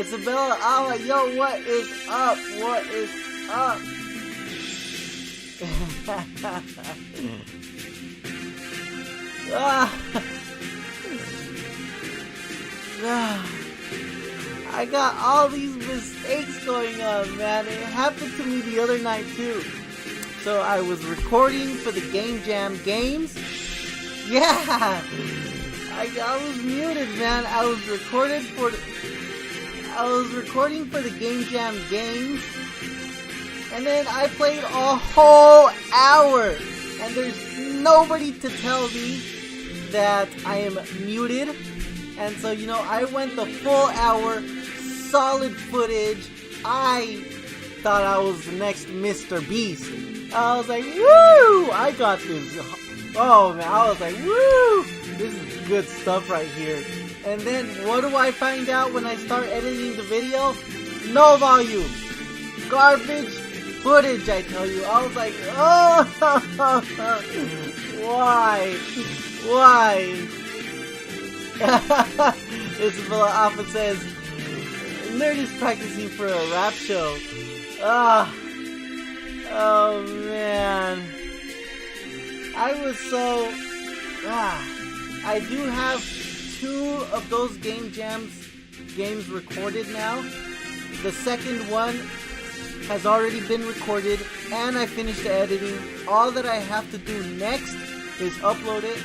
Isabella, Alma, yo, what is up? What is up? I got all these mistakes going on, man. It happened to me the other night too. So I was recording for the Game Jam games. Yeah, I was muted, man. I was recording for the Game Jam games, and then I played a whole hour, and there's nobody to tell me that I am muted. And so, you know, I went the full hour, solid footage. I thought I was the next Mr. Beast. I was like, woo! I got this. Oh, man, I was like, woo! This is good stuff right here. And then, what do I find out when I start editing the video? No volume. Garbage footage, I tell you. I was like, oh! Why? Why? Isabella Alpha says, Nerd is practicing for a rap show. Oh man. I was so... I do have 2 of those games recorded now. The second one has already been recorded, and I finished the editing. All that I have to do next is upload it,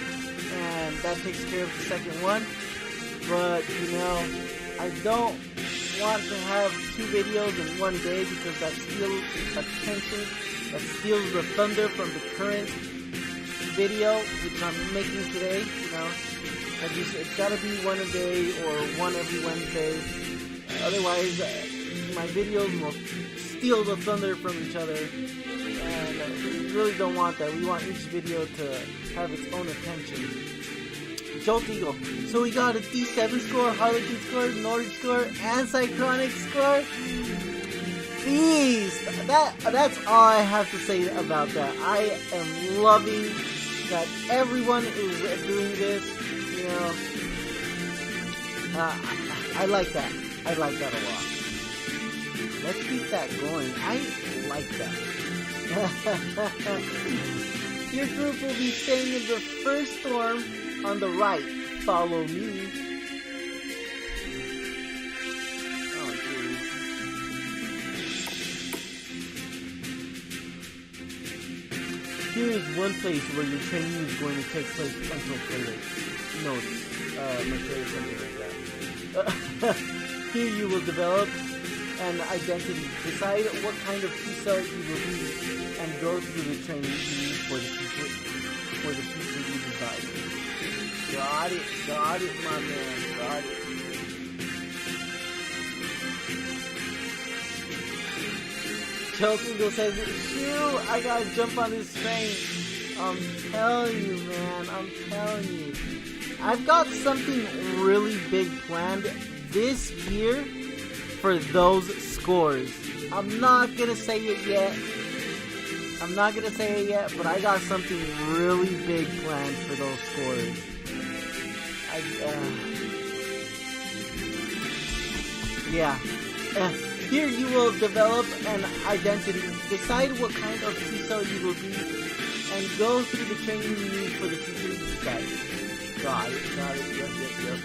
and that takes care of the second one. But, you know, I don't want to have 2 videos in one day because that steals attention, that steals the thunder from the current video which I'm making today. You know, it's gotta be one a day or one every Wednesday. Otherwise, my videos will steal the thunder from each other, and we really don't want that. We want each video to have its own attention. Jolt Eagle. So we got a D7 score, Harlequin score, Norwich score, and Cyclonic score. Beast! That's all I have to say about that. I am loving that everyone is doing this. You know, I like that. I like that a lot. Let's keep that going. I like that. Your group will be staying in the first storm on the right. Follow me. Oh, geez. Here is one place where your training is going to take place until further notice. Something like that. Here you will develop an identity. Decide what kind of T-cell you will be, and go through the training you need for the future you desire. Got it, my man, got it. Chelsea says, "Shoo, I gotta jump on this train." I'm telling you, man, I'm telling you. I've got something really big planned this year for those scores. I'm not gonna say it yet. But I got something really big planned for those scores. Here you will develop an identity, decide what kind of T-cell you will be, and go through the training you need for the future you decide. Got it, yep.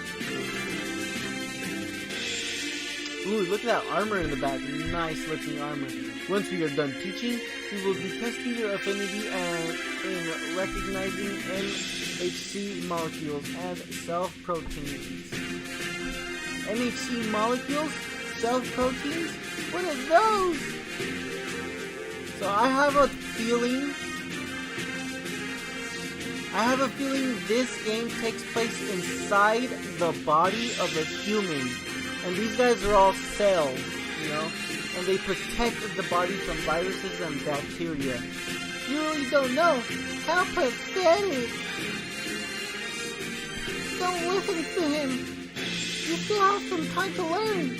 Ooh, look at that armor in the back, nice looking armor. Once we are done teaching, we will be testing your affinity in recognizing MHC molecules and self-proteins. MHC molecules? Self-proteins? What are those? So I have a feeling this game takes place inside the body of a human. And these guys are all cells, you know? And they protect the body from viruses and bacteria. You really don't know? How pathetic! Don't listen to him! You still have some time to learn!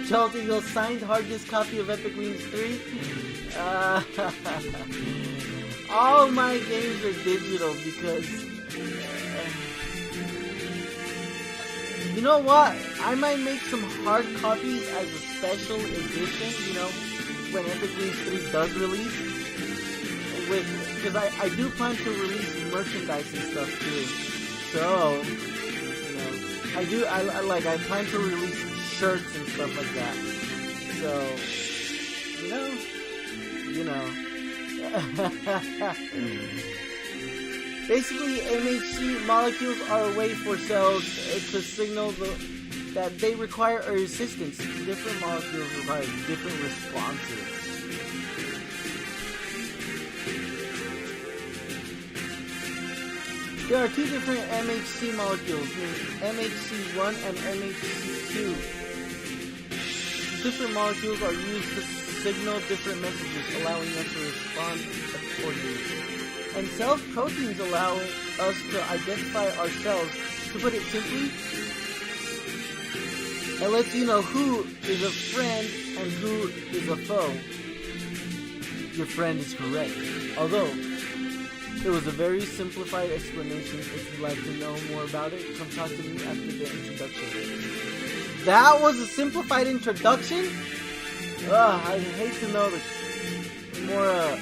Charles Eagle signed hard disk copy of Epic Wings 3. All my games are digital because You know what? I might make some hard copies as a special edition, you know, when Evergreens 3 does release. Because I do plan to release merchandise and stuff too. So, you know, I plan to release shirts and stuff like that. So, you know. Basically, MHC molecules are a way for cells to signal that they require a resistance. Different molecules require different responses. There are two different MHC molecules, MHC1 and MHC2. Different molecules are used to signal different messages, allowing us to respond accordingly. And self-proteins allow us to identify ourselves. To put it simply, it lets you know who is a friend and who is a foe. Your friend is correct. Although, it was a very simplified explanation. If you'd like to know more about it, come talk to me after the introduction. That was a simplified introduction? I hate to know the more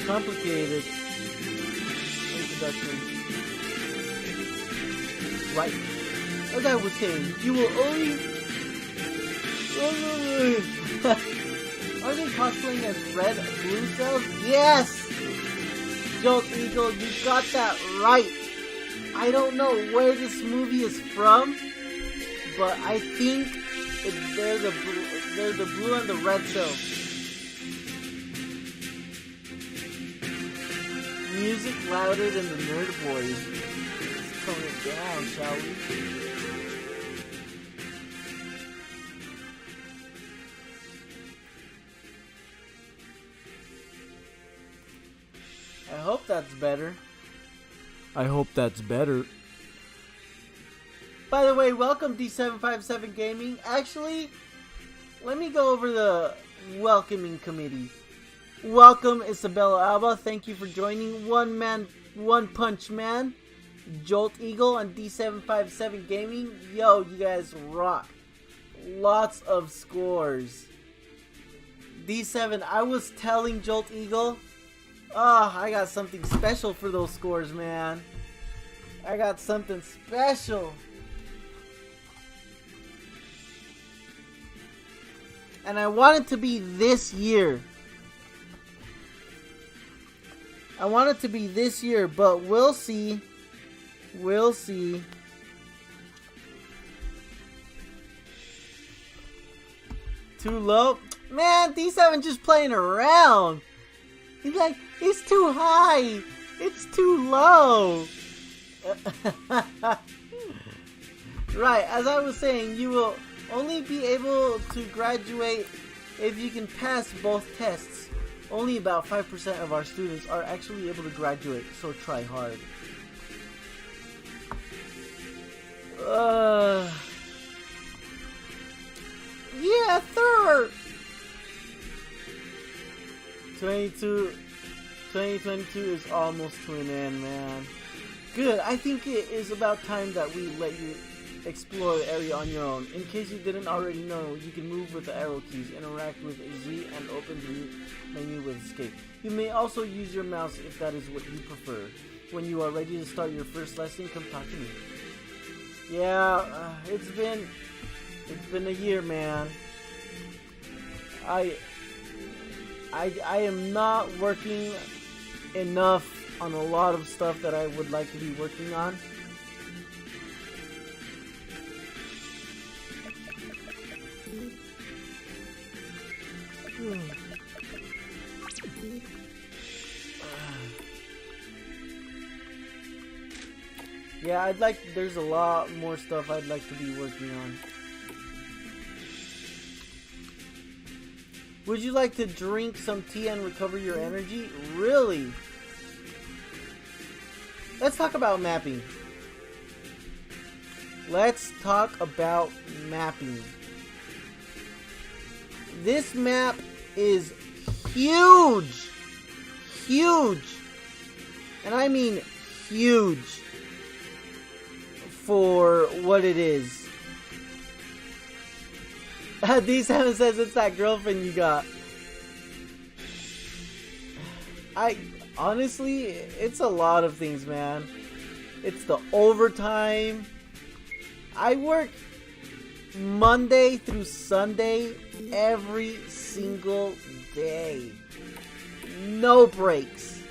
complicated introduction. Right. As I was saying, you will only... Are they cosplaying as red blue cells? Yes! Jolt Eagle, you got that right. I don't know where this movie is from, but I think they're the blue and the red cells. Music louder than the Nerd Boy. Let's tone it down, shall we? I hope that's better. I hope that's better. By the way, welcome D757 Gaming. Actually, let me go over the welcoming committee. Welcome, Isabella Alba. Thank you for joining. One Punch Man, Jolt Eagle, and D757 Gaming. Yo, you guys rock. Lots of scores. D7, I was telling Jolt Eagle, I got something special for those scores, man. I got something special. And I want it to be this year. I want it to be this year, but we'll see. We'll see. Too low? Man, D7 just playing around. He's like, it's too high. It's too low. Right, as I was saying, you will only be able to graduate if you can pass both tests. Only about 5% of our students are actually able to graduate, so try hard. Yeah, third! 2022 is almost to an end, man. Good, I think it is about time that we let you explore the area on your own. In case you didn't already know, you can move with the arrow keys, interact with Z, and open the menu with escape. You may also use your mouse if that is what you prefer. When you are ready to start your first lesson, come talk to me. Yeah, it's been a year, man. I am not working enough on a lot of stuff that I would like to be working on. Yeah, there's a lot more stuff I'd like to be working on. Would you like to drink some tea and recover your energy? Really? Let's talk about mapping. Let's talk about mapping. This map is huge. Huge. And I mean huge. for what it is. D7 says it's that girlfriend you got. Honestly, it's a lot of things, man. It's the overtime. I work Monday through Sunday every single day. No breaks.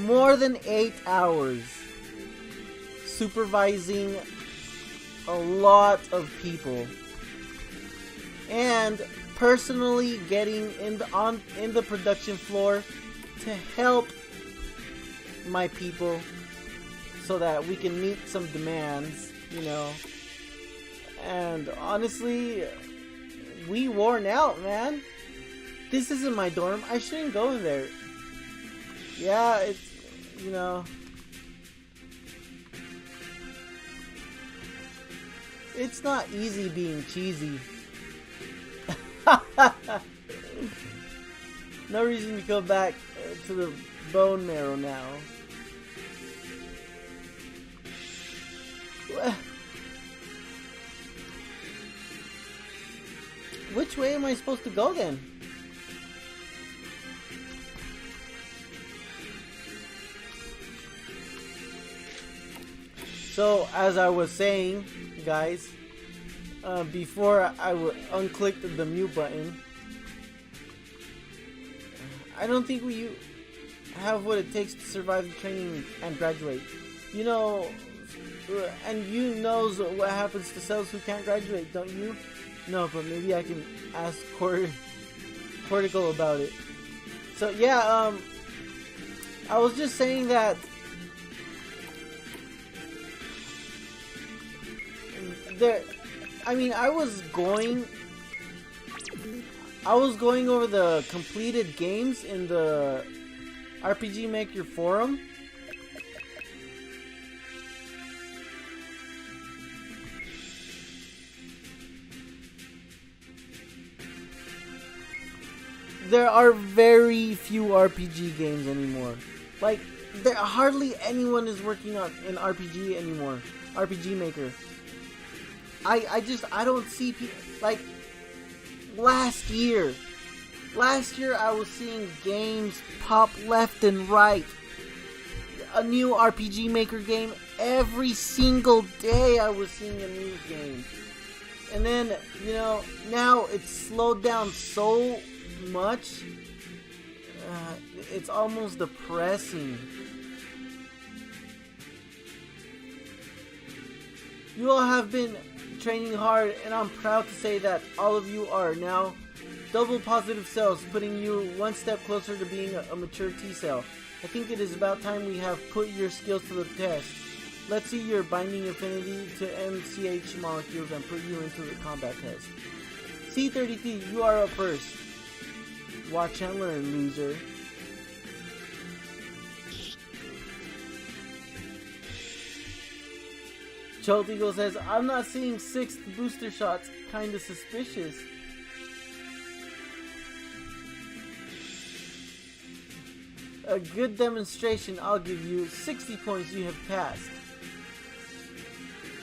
More than 8 hours. Supervising a lot of people. And personally getting in the production floor to help my people so that we can meet some demands, you know. And honestly, we worn out, man. This isn't my dorm. I shouldn't go in there. Yeah, it's, you know, it's not easy being cheesy. No reason to go back to the bone marrow now. Which way am I supposed to go then? So, as I was saying, guys, before I would unclick the mute button, I don't think we have what it takes to survive the training and graduate. You know, and you knows what happens to cells who can't graduate, don't you? No, but maybe I can ask Cortical about it. So yeah, I was just saying that I was going over the completed games in the RPG Maker forum. There are very few RPG games anymore. Like, hardly anyone is working on an RPG anymore. RPG Maker. I don't see people, like, last year I was seeing games pop left and right. A new RPG Maker game. Every single day I was seeing a new game. And then, you know, now it's slowed down so much. It's almost depressing. You all have been training hard, and I'm proud to say that all of you are now double positive cells, putting you one step closer to being a mature T-cell. I think it is about time we have put your skills to the test. Let's see your binding affinity to MCH molecules and put you into the combat test. C33, you are up first. Watch and learn, loser. Cholt Eagle says, I'm not seeing 6th booster shots. Kinda suspicious. A good demonstration, I'll give you 60 points. You have passed.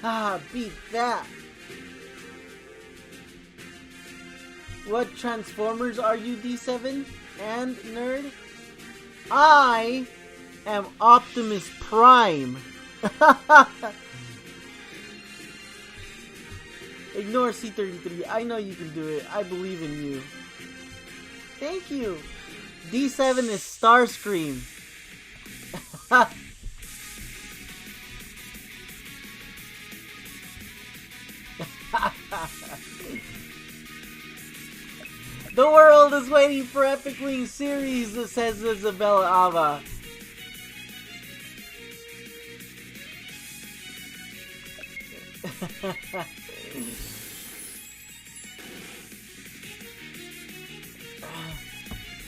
Ah, beat that. What Transformers are you, D7 and nerd? I am Optimus Prime. Ignore C33. I know you can do it. I believe in you. Thank you. D7 is Starscream. The world is waiting for Epic Wings series, says Isabella Ava.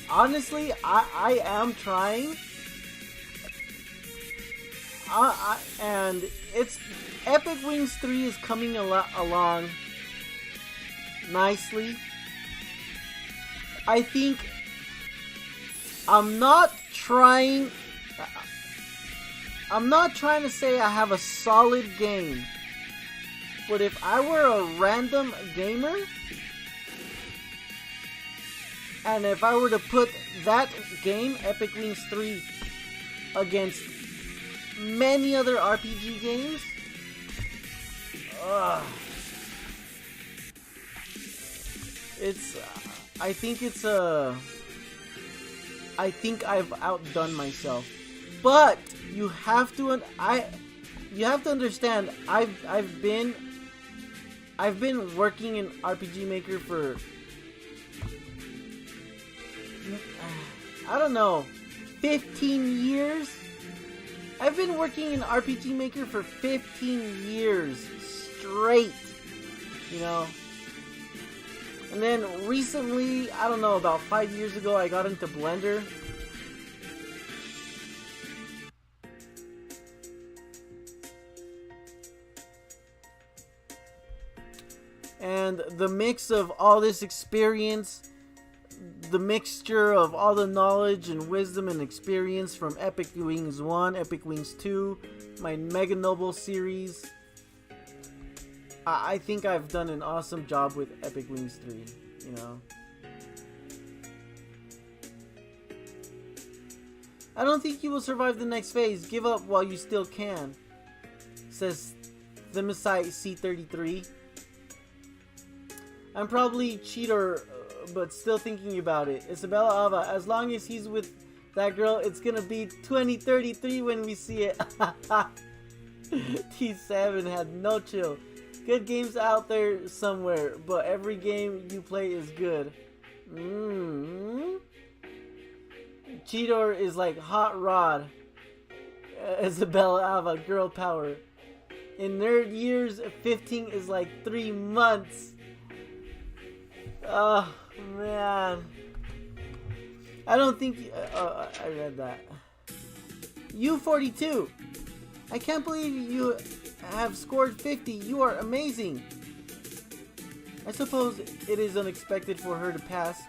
Honestly, I am trying. And it's Epic Wings 3 is coming along nicely. I think I'm not trying I'm not trying to say I have a solid game, but if I were a random gamer, and if I were to put that game, Epic Wings 3, against many other RPG games, I think I've outdone myself. But you have to understand, I've been working in RPG Maker for, I don't know, 15 years? I've been working in RPG Maker for 15 years straight, you know? And then recently, I don't know, about 5 years ago, I got into Blender. And the mix of all this experience, the mixture of all the knowledge and wisdom and experience from Epic Wings 1, Epic Wings 2, my Mega Noble series, I think I've done an awesome job with Epic Wings 3, you know. I don't think you will survive the next phase. Give up while you still can, says Thymocyte C33. I'm probably cheater, but still thinking about it. Isabella Ava, as long as he's with that girl, it's gonna be 2033 when we see it. T7 had no chill. Good games out there somewhere, but every game you play is good. Cheetor is like hot rod. Isabella Ava, girl power. In nerd years, 15 is like 3 months. Oh man, I don't think I read that. U42, I can't believe you have scored 50. You are amazing. I suppose it is unexpected for her to pass,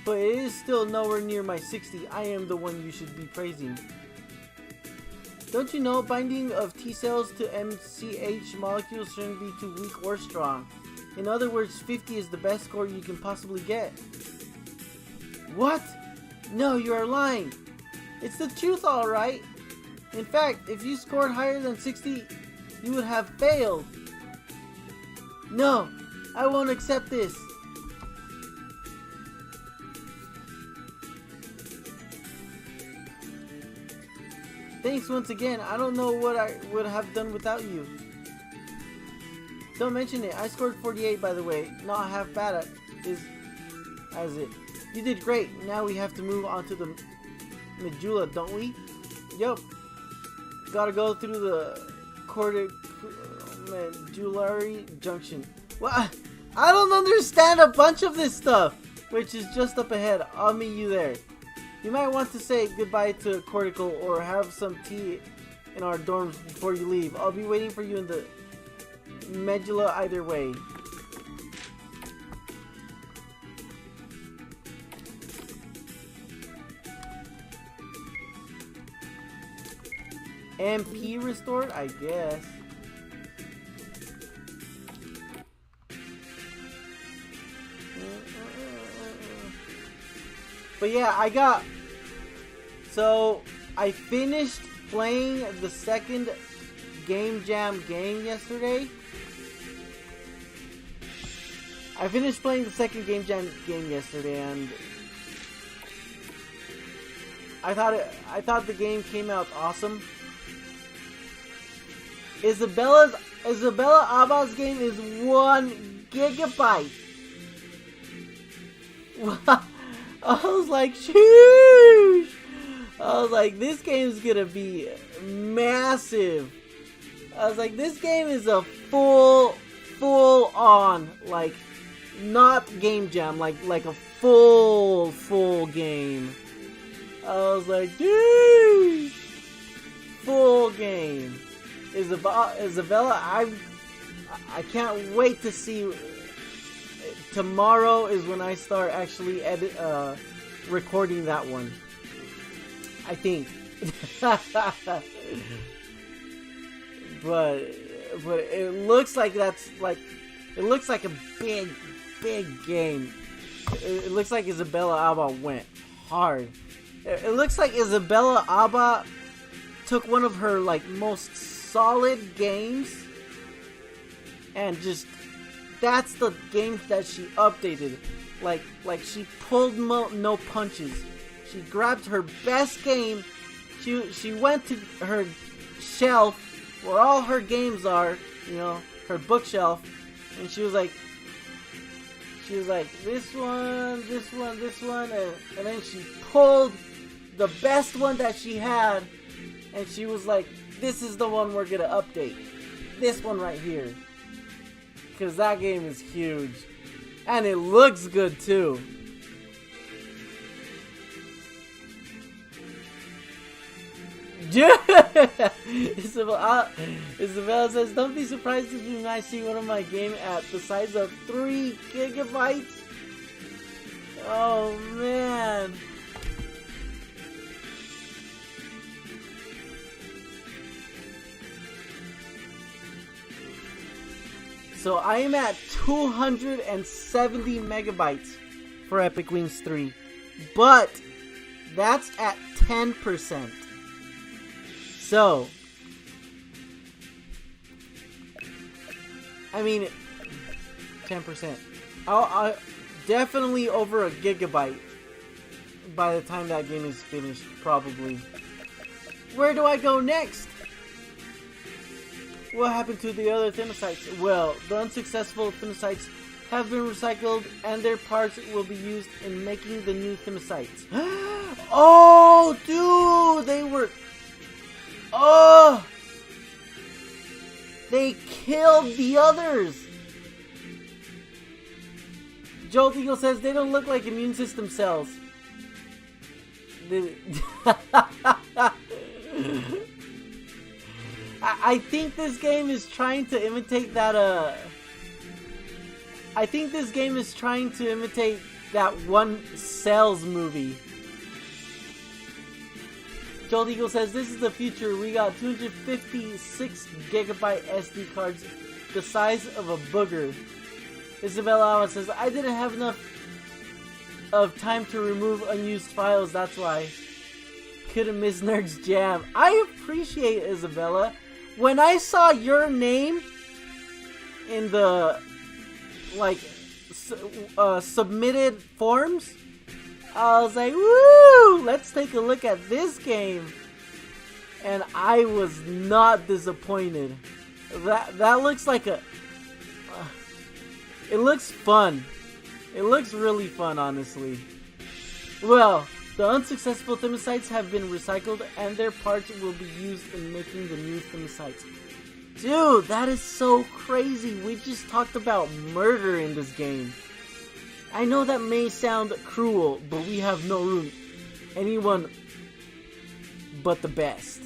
but it is still nowhere near my 60. I am the one you should be praising. Don't you know binding of T cells to MCH molecules shouldn't be too weak or strong? In other words, 50 is the best score you can possibly get. What? No, you are lying. It's the truth, alright. In fact, if you scored higher than 60, you would have failed. No, I won't accept this. Thanks once again. I don't know what I would have done without you. Don't mention it. I scored 48, by the way. Not half bad as it. You did great. Now we have to move on to the medulla, don't we? Yup. Gotta go through the medullary junction. Well, I don't understand a bunch of this stuff, which is just up ahead. I'll meet you there. You might want to say goodbye to cortical or have some tea in our dorms before you leave. I'll be waiting for you in the medulla either way. MP restored, I guess. But yeah, I finished playing the second Game Jam game yesterday. I finished playing the second Game Jam game yesterday, and I thought the game came out awesome. Isabella Ava's game is 1 gigabyte. I was like, sheesh. I was like, this game's gonna be massive. I was like, this game is a full on, like, not game jam, like a full game. I was like, dude, full game. Isabella, I can't wait to see. Tomorrow is when I start actually recording that one. I think. but it looks like that's like, it looks like a big game. It looks like Isabella Alba went hard. It looks like Isabella Alba took one of her like most solid games and just, that's the game that she updated. Like she pulled no punches. She grabbed her best game. She went to her shelf where all her games are, you know, her bookshelf, and she was like, this one, and then she pulled the best one that she had, and she was like, this is the one we're gonna update. This one right here. Because that game is huge. And it looks good too. Isabella says, don't be surprised if you might see one of my game at the size of 3 gigabytes. Oh man. So I am at 270 megabytes for Epic Wings 3. But that's at 10%. So, I mean, 10%. I'll definitely over a gigabyte by the time that game is finished, probably. Where do I go next? What happened to the other Thymocytes? Well, the unsuccessful Thymocytes have been recycled and their parts will be used in making the new Thymocytes. Oh, dude! They were... Oh! They killed the others! Jolt Eagle says they don't look like immune system cells. I think this game is trying to imitate that, I think this game is trying to imitate that one Cells movie. Jolt Eagle says, this is the future. We got 256 gigabyte SD cards, the size of a booger. Isabella Awa says, I didn't have enough of time to remove unused files, that's why. Couldn't miss Nerd's Jam. I appreciate it, Isabella. When I saw your name in the, like, submitted forms, I was like, woo! Let's take a look at this game. And I was not disappointed. That looks like a... it looks fun. It looks really fun, honestly. Well, the unsuccessful Thymocytes have been recycled and their parts will be used in making the new Thymocytes. Dude, that is so crazy. We just talked about murder in this game. I know that may sound cruel, but we have no room. Anyone but the best.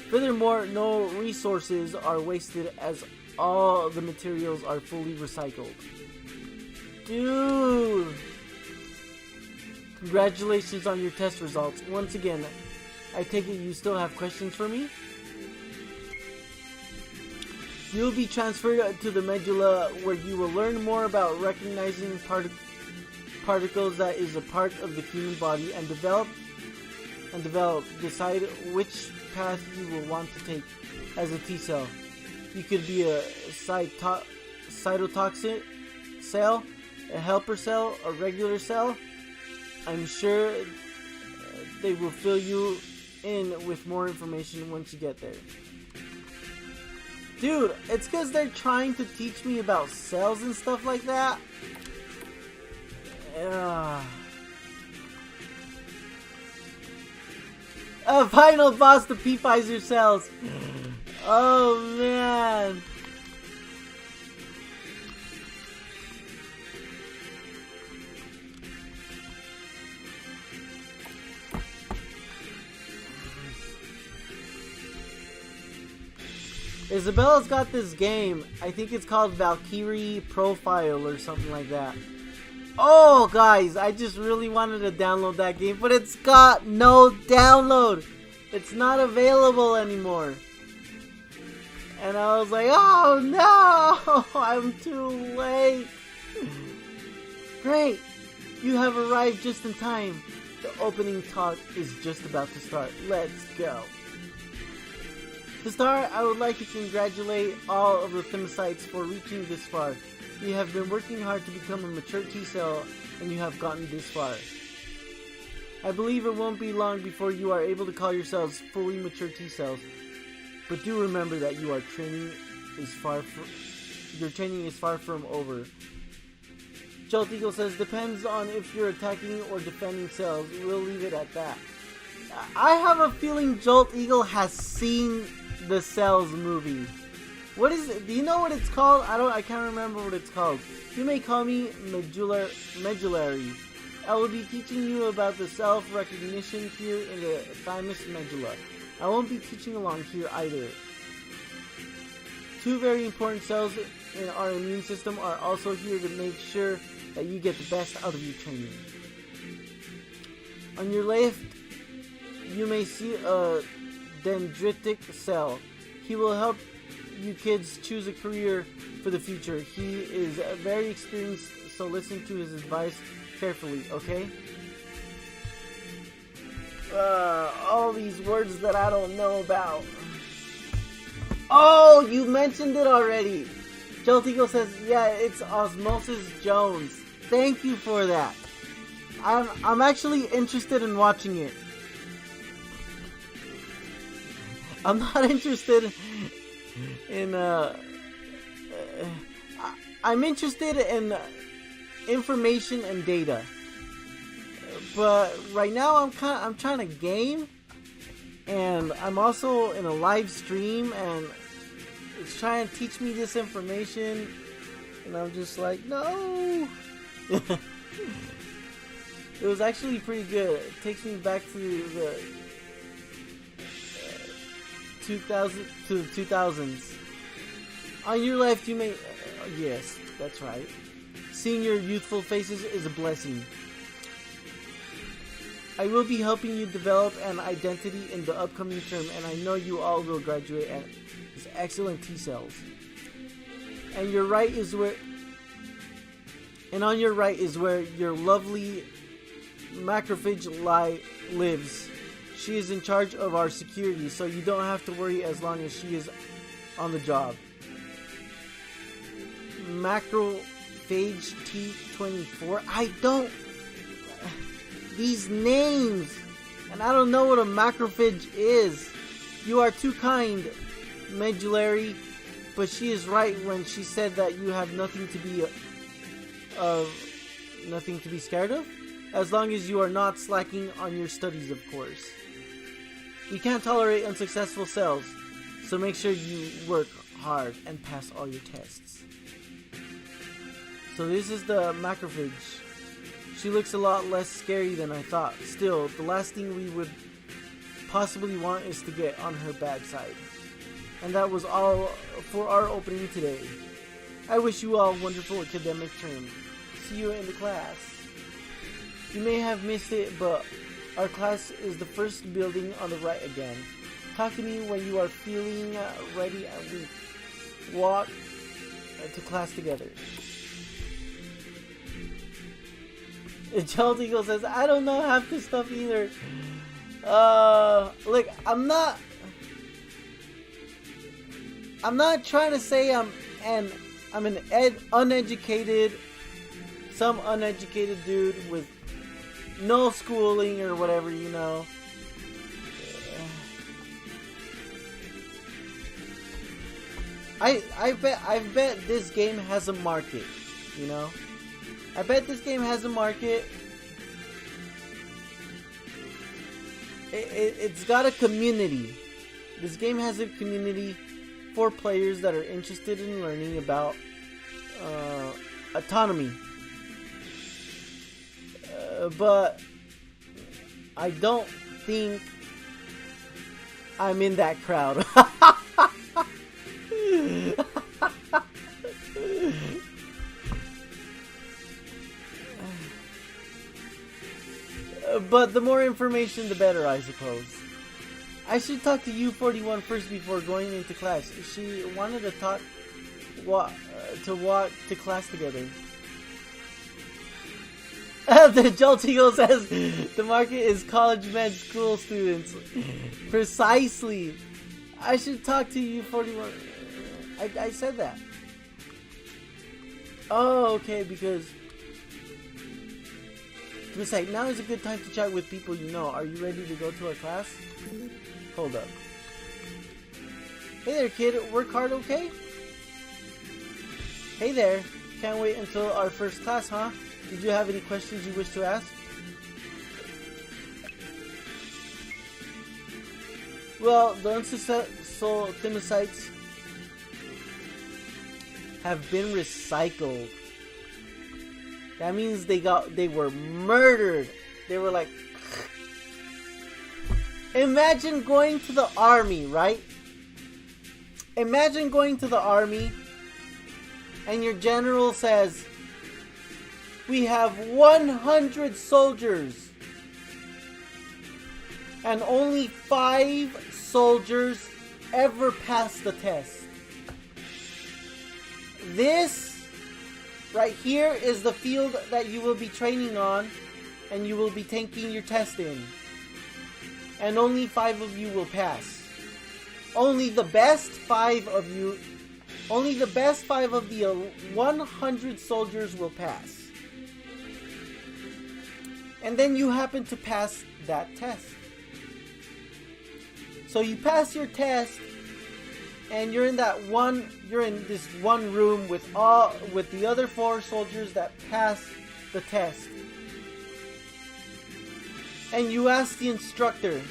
Furthermore, no resources are wasted as all the materials are fully recycled. Dude! Congratulations on your test results. Once again, I take it you still have questions for me? You'll be transferred to the medulla where you will learn more about recognizing particles that is a part of the human body and decide which path you will want to take as a T cell. You could be a cytotoxic cell, a helper cell, a regular cell. I'm sure they will fill you in with more information once you get there. Dude, it's because they're trying to teach me about cells and stuff like that. A final boss to Pfizer cells. Oh man. Isabella's got this game. I think it's called Valkyrie Profile or something like that. Oh, guys, I just really wanted to download that game, but it's got no download. It's not available anymore. And I was like, oh no, I'm too late. Great, you have arrived just in time. The opening talk is just about to start. Let's go. To start, I would like to congratulate all of the Thymocytes for reaching this far. You have been working hard to become a mature T-cell, and you have gotten this far. I believe it won't be long before you are able to call yourselves fully mature T-cells. But do remember that your training is far from over. Jolt Eagle says, depends on if you're attacking or defending cells. We'll leave it at that. I have a feeling Jolt Eagle has seen the Cells movie. What is it? Do you know what it's called? I can't remember what it's called. You may call me Medullary. I will be teaching you about the self-recognition here in the Thymus Medulla. I won't be teaching along here either. Two very important cells in our immune system are also here to make sure that you get the best out of your training. On your left, you may see a Dendritic Cell. He will help you kids choose a career for the future. He is very experienced, so listen to his advice carefully, okay? All these words that I don't know about. Oh, you mentioned it already. Jolt Eagle says, yeah, it's Osmosis Jones. Thank you for that. I'm actually interested in watching it. I'm not interested in I'm interested in information and data. But right now I'm trying to game, and I'm also in a live stream, and it's trying to teach me this information, and I'm just like, no. It was actually pretty good. It takes me back to the 2000s. On your left, you may yes, that's right. Seeing your youthful faces is a blessing. I will be helping you develop an identity in the upcoming term, and I know you all will graduate as excellent T-cells. And your right is where, and on your right is where your lovely Macrophage lives. She is in charge of our security, so you don't have to worry as long as she is on the job. Macrophage T24. I don't. These names, and I don't know what a macrophage is. You are too kind, Medullary, but she is right when she said that you have nothing to be scared of, as long as you are not slacking on your studies, of course. We can't tolerate unsuccessful cells, so make sure you work hard and pass all your tests. So this is the macrophage. She looks a lot less scary than I thought. Still, the last thing we would possibly want is to get on her bad side. And that was all for our opening today. I wish you all a wonderful academic term. See you in the class. You may have missed it, but our class is the first building on the right again. Talk to me when you are feeling ready, and we walk to class together. Jolt Eagle says, I don't know half this stuff either. Look, I'm not trying to say I'm an uneducated dude with no schooling or whatever, you know. I bet this game has a market, you know. I bet this game has a market. It's got a community. This game has a community for players that are interested in learning about autonomy. But I don't think I'm in that crowd. But the more information, the better, I suppose. I should talk to U41 first before going into class. She wanted to talk, walk to class together. The Jolt Eagle says the market is college med school students. Precisely. I should talk to U41. I said that. Oh, okay, because Thymocyte, now is a good time to chat with people you know. Are you ready to go to our class? Hold up. Hey there, kid. Work hard, okay? Hey there. Can't wait until our first class, huh? Did you have any questions you wish to ask? Well, the unsuccessful Thymocytes have been recycled. That means they were murdered. They were like, imagine going to the army, right? Imagine going to the army and your general says, we have 100 soldiers and only 5 soldiers ever pass the test. This right here is the field that you will be training on and you will be taking your test in. And only 5 of you will pass. Only the best 5 of you, only the best 5 of the 100 soldiers will pass. And then you happen to pass that test. So you pass your test and you're in this one room with the other 4 soldiers that passed the test. And you ask the instructor,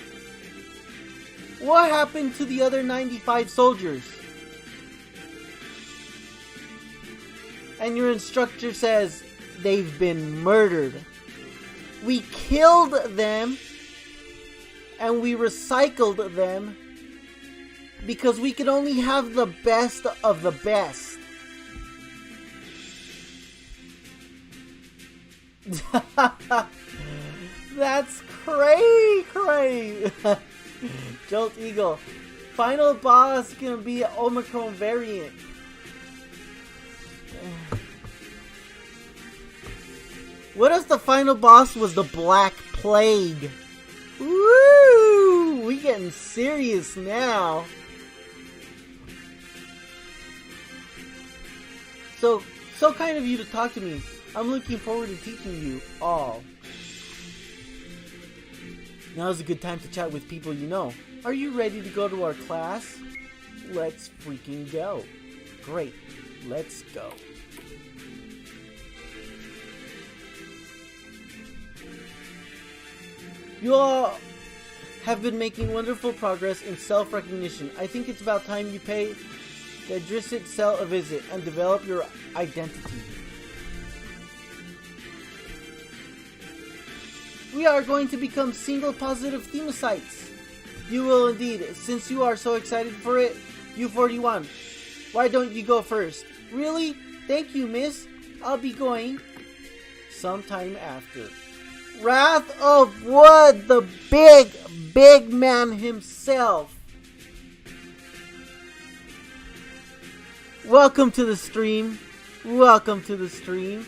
what happened to the other 95 soldiers? And your instructor says, they've been murdered. We killed them and we recycled them because we could only have the best of the best. That's cray. Jolt Eagle. Final boss gonna be an Omicron variant. What if the final boss was the Black Plague? Woo! We getting serious now. So kind of you to talk to me. I'm looking forward to teaching you all. Now's a good time to chat with people you know. Are you ready to go to our class? Let's freaking go. Great. Let's go. You all have been making wonderful progress in self-recognition. I think it's about time you pay the Dendritic Cell a visit and develop your identity. We are going to become single-positive Thymocytes. You will indeed. Since you are so excited for it, U41, why don't you go first? Really? Thank you, miss. I'll be going sometime after. Wrath of Wood, the big man himself. Welcome to the stream. Welcome to the stream.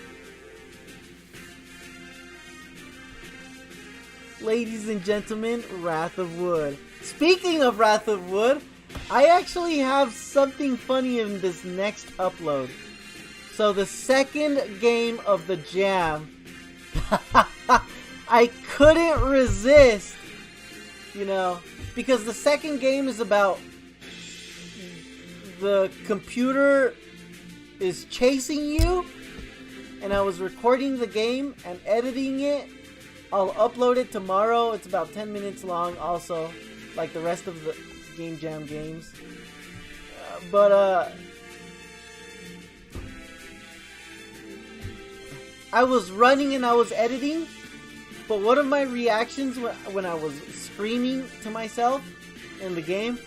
Ladies and gentlemen, Wrath of Wood. Speaking of Wrath of Wood, I actually have something funny in this next upload. So the second game of the jam, I couldn't resist, you know, because the second game is about the computer is chasing you, and I was recording the game and editing it. I'll upload it tomorrow. It's about 10 minutes long also, like the rest of the Game Jam games. I was running and I was editing, but one of my reactions when I was screaming to myself in the game,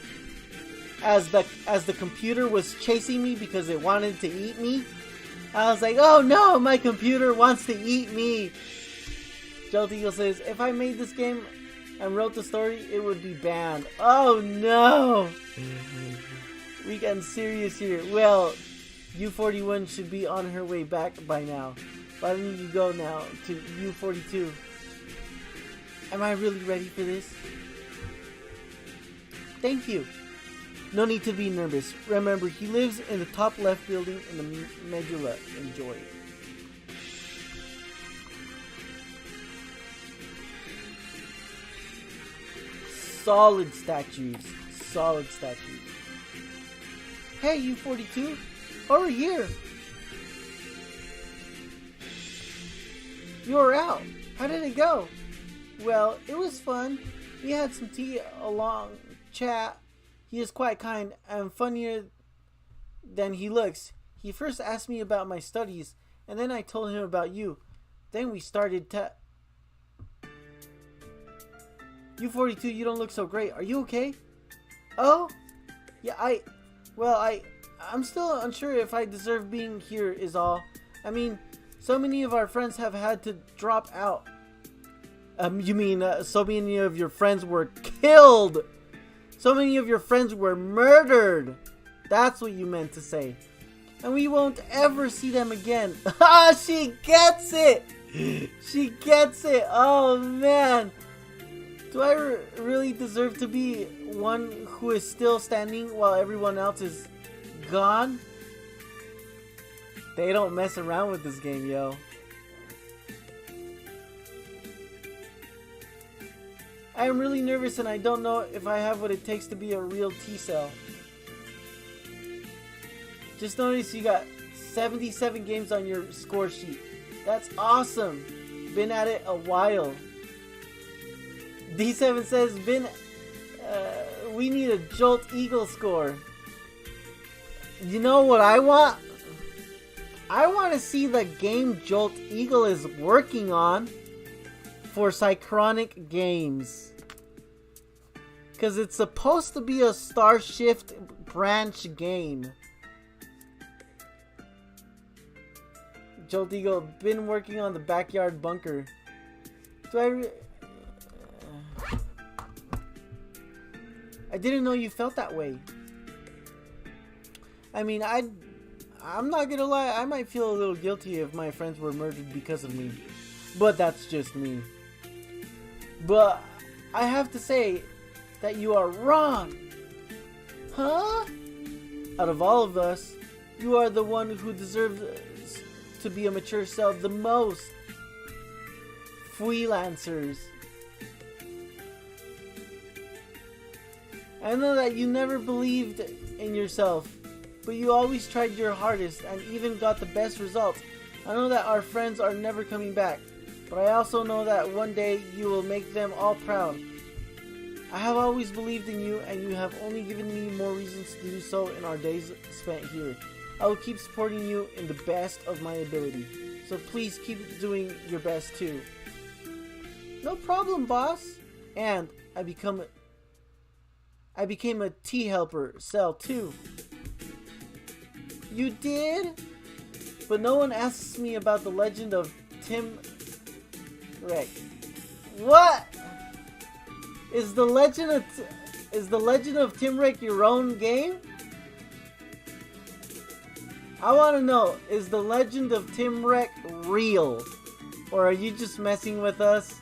as the computer was chasing me because it wanted to eat me, I was like, oh no, my computer wants to eat me. Jolt Eagle says, if I made this game and wrote the story, it would be banned. Oh no! We getting serious here. Well, U41 should be on her way back by now. Why don't you go now to U42? Am I really ready for this? Thank you. No need to be nervous. Remember, he lives in the top left building in the medulla. Enjoy. Solid statues. Solid statues. Hey, U42. Over here. You were out. How did it go? Well, it was fun. We had some tea, a long chat. He is quite kind and funnier than he looks. He first asked me about my studies, and then I told him about you. Then we started U42, you don't look so great. Are you okay? Oh? Yeah, I'm still unsure if I deserve being here is all. I mean, so many of our friends have had to drop out. You mean so many of your friends were killed? So many of your friends were murdered. That's what you meant to say. And we won't ever see them again. Ah, she gets it. She gets it. Oh, man. Do I really deserve to be one who is still standing while everyone else is gone? They don't mess around with this game, yo. I am really nervous and I don't know if I have what it takes to be a real T-cell. Just notice you got 77 games on your score sheet. That's awesome. Been at it a while. D7 says, we need a Jolt Eagle score. You know what I want? I want to see the game Jolt Eagle is working on for Synchronic Games. Because it's supposed to be a Star Shift branch game. Jolt Eagle, been working on the backyard bunker. I didn't know you felt that way. I mean, I'm not gonna lie, I might feel a little guilty if my friends were murdered because of me. But that's just me. But I have to say that you are wrong. Huh? Out of all of us, you are the one who deserves to be a mature cell the most. Freelancers. I know that you never believed in yourself, but you always tried your hardest and even got the best results. I know that our friends are never coming back, but I also know that one day you will make them all proud. I have always believed in you, and you have only given me more reasons to do so in our days spent here. I will keep supporting you in the best of my ability, so please keep doing your best too. No problem, boss. And I became a T helper cell too. You did? But no one asks me about the legend of Tim Rick. What? Is the legend of Tim Rick your own game? I want to know, is the legend of Tim Rick real? Or are you just messing with us?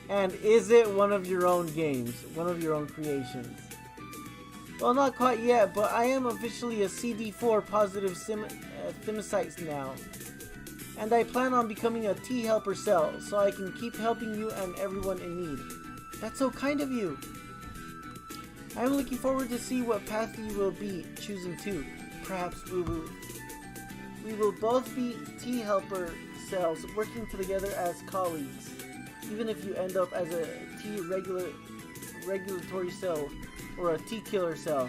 And is it one of your own games? One of your own creations? Well, not quite yet, but I am officially a CD4 positive Thymocyte now. And I plan on becoming a T helper cell, so I can keep helping you and everyone in need. That's so kind of you. I am looking forward to see what path you will be choosing too. Perhaps we will both be T helper cells working together as colleagues. Even if you end up as a T regulatory cell or a T killer cell,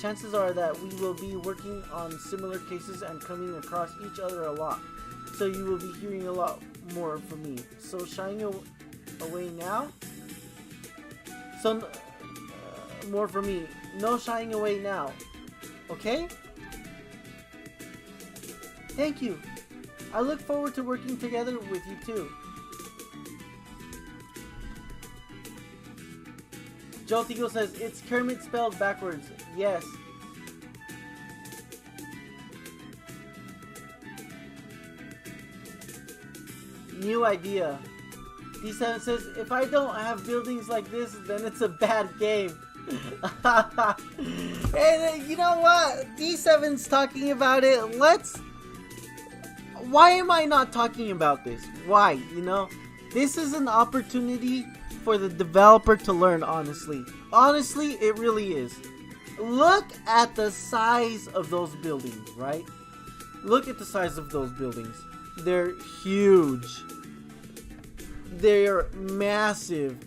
chances are that we will be working on similar cases and coming across each other a lot. So you will be hearing a lot more from me. So shying away now? So more from me. No shying away now. Okay? Thank you. I look forward to working together with you too. Joltigo says, it's Kermit spelled backwards. Yes. New idea. D7 says, if I don't have buildings like this, then it's a bad game. And you know what? D7's talking about it. Why am I not talking about this? Why? You know? This is an opportunity for the developer to learn, honestly. Honestly, it really is. Look at the size of those buildings, right? Look at the size of those buildings. They're huge. They're massive.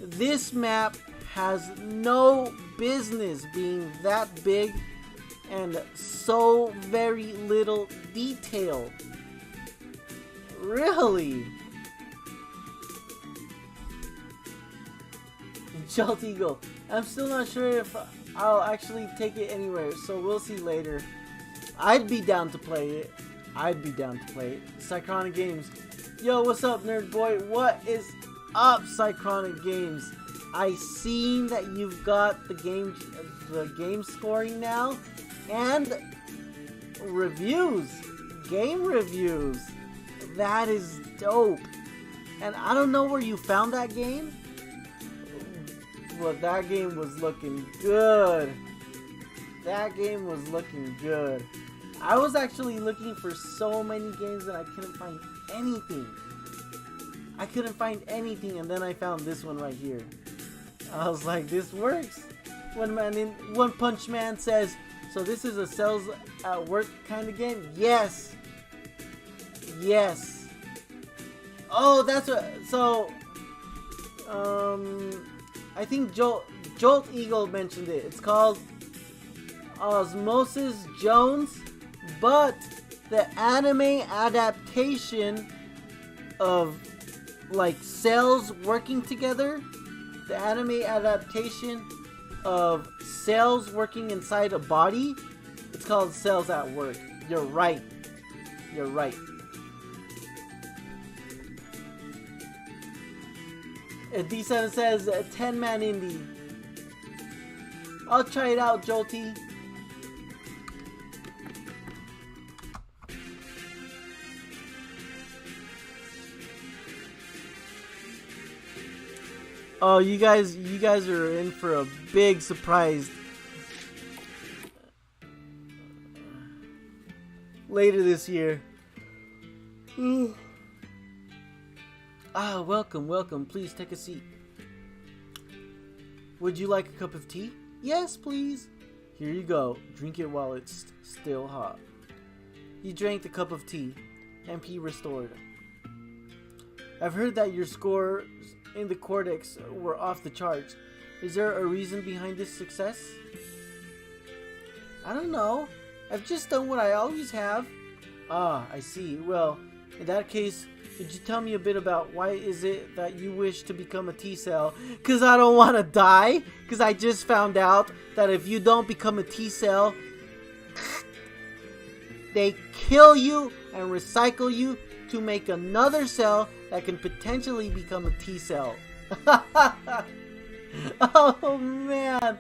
This map has no business being that big and so very little detail. Really? Jolt Eagle. I'm still not sure if I'll actually take it anywhere, so we'll see later. I'd be down to play it. Cychronic Games. Yo, what's up, nerd boy? What is up, Cychronic Games? I seen that you've got the game scoring now and reviews, game reviews. That is dope. And I don't know where you found that game, but that game was looking good. That game was looking good. I was actually looking for so many games and I couldn't find anything. And then I found this one right here. I was like, this works. One Punch Man says, so this is a cells at work kind of game? Yes. Yes. Oh, that's what, so, I think Jolt Eagle mentioned it. It's called Osmosis Jones, but the anime adaptation of like cells working together, the anime adaptation of cells working inside a body, it's called Cells at Work. You're right. D7 says 10-man indie. I'll try it out, Jolty. Oh, you guys are in for a big surprise later this year. Welcome. Please take a seat. Would you like a cup of tea? Yes, please. Here you go. Drink it while it's still hot. He drank the cup of tea. MP restored. I've heard that your scores in the Cortex were off the charts. Is there a reason behind this success? I don't know. I've just done what I always have. Ah, I see. Well, in that case, could you tell me a bit about why is it that you wish to become a T-cell? Because I don't want to die. Because I just found out that if you don't become a T-cell, they kill you and recycle you to make another cell that can potentially become a T-cell. Oh, man.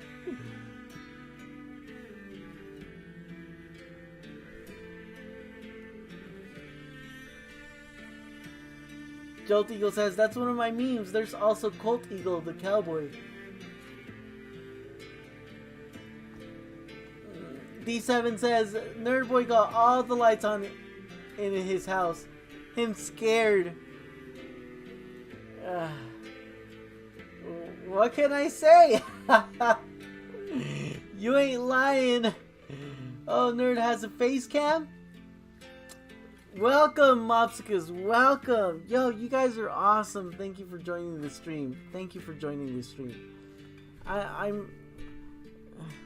Jolt Eagle says, that's one of my memes. There's also Colt Eagle, the cowboy. D7 says, Nerdboy got all the lights on in his house. Him scared. What can I say? You ain't lying. Oh, Nerd has a face cam? Welcome, Mopsicas. Welcome. Yo, you guys are awesome. Thank you for joining the stream. I'm...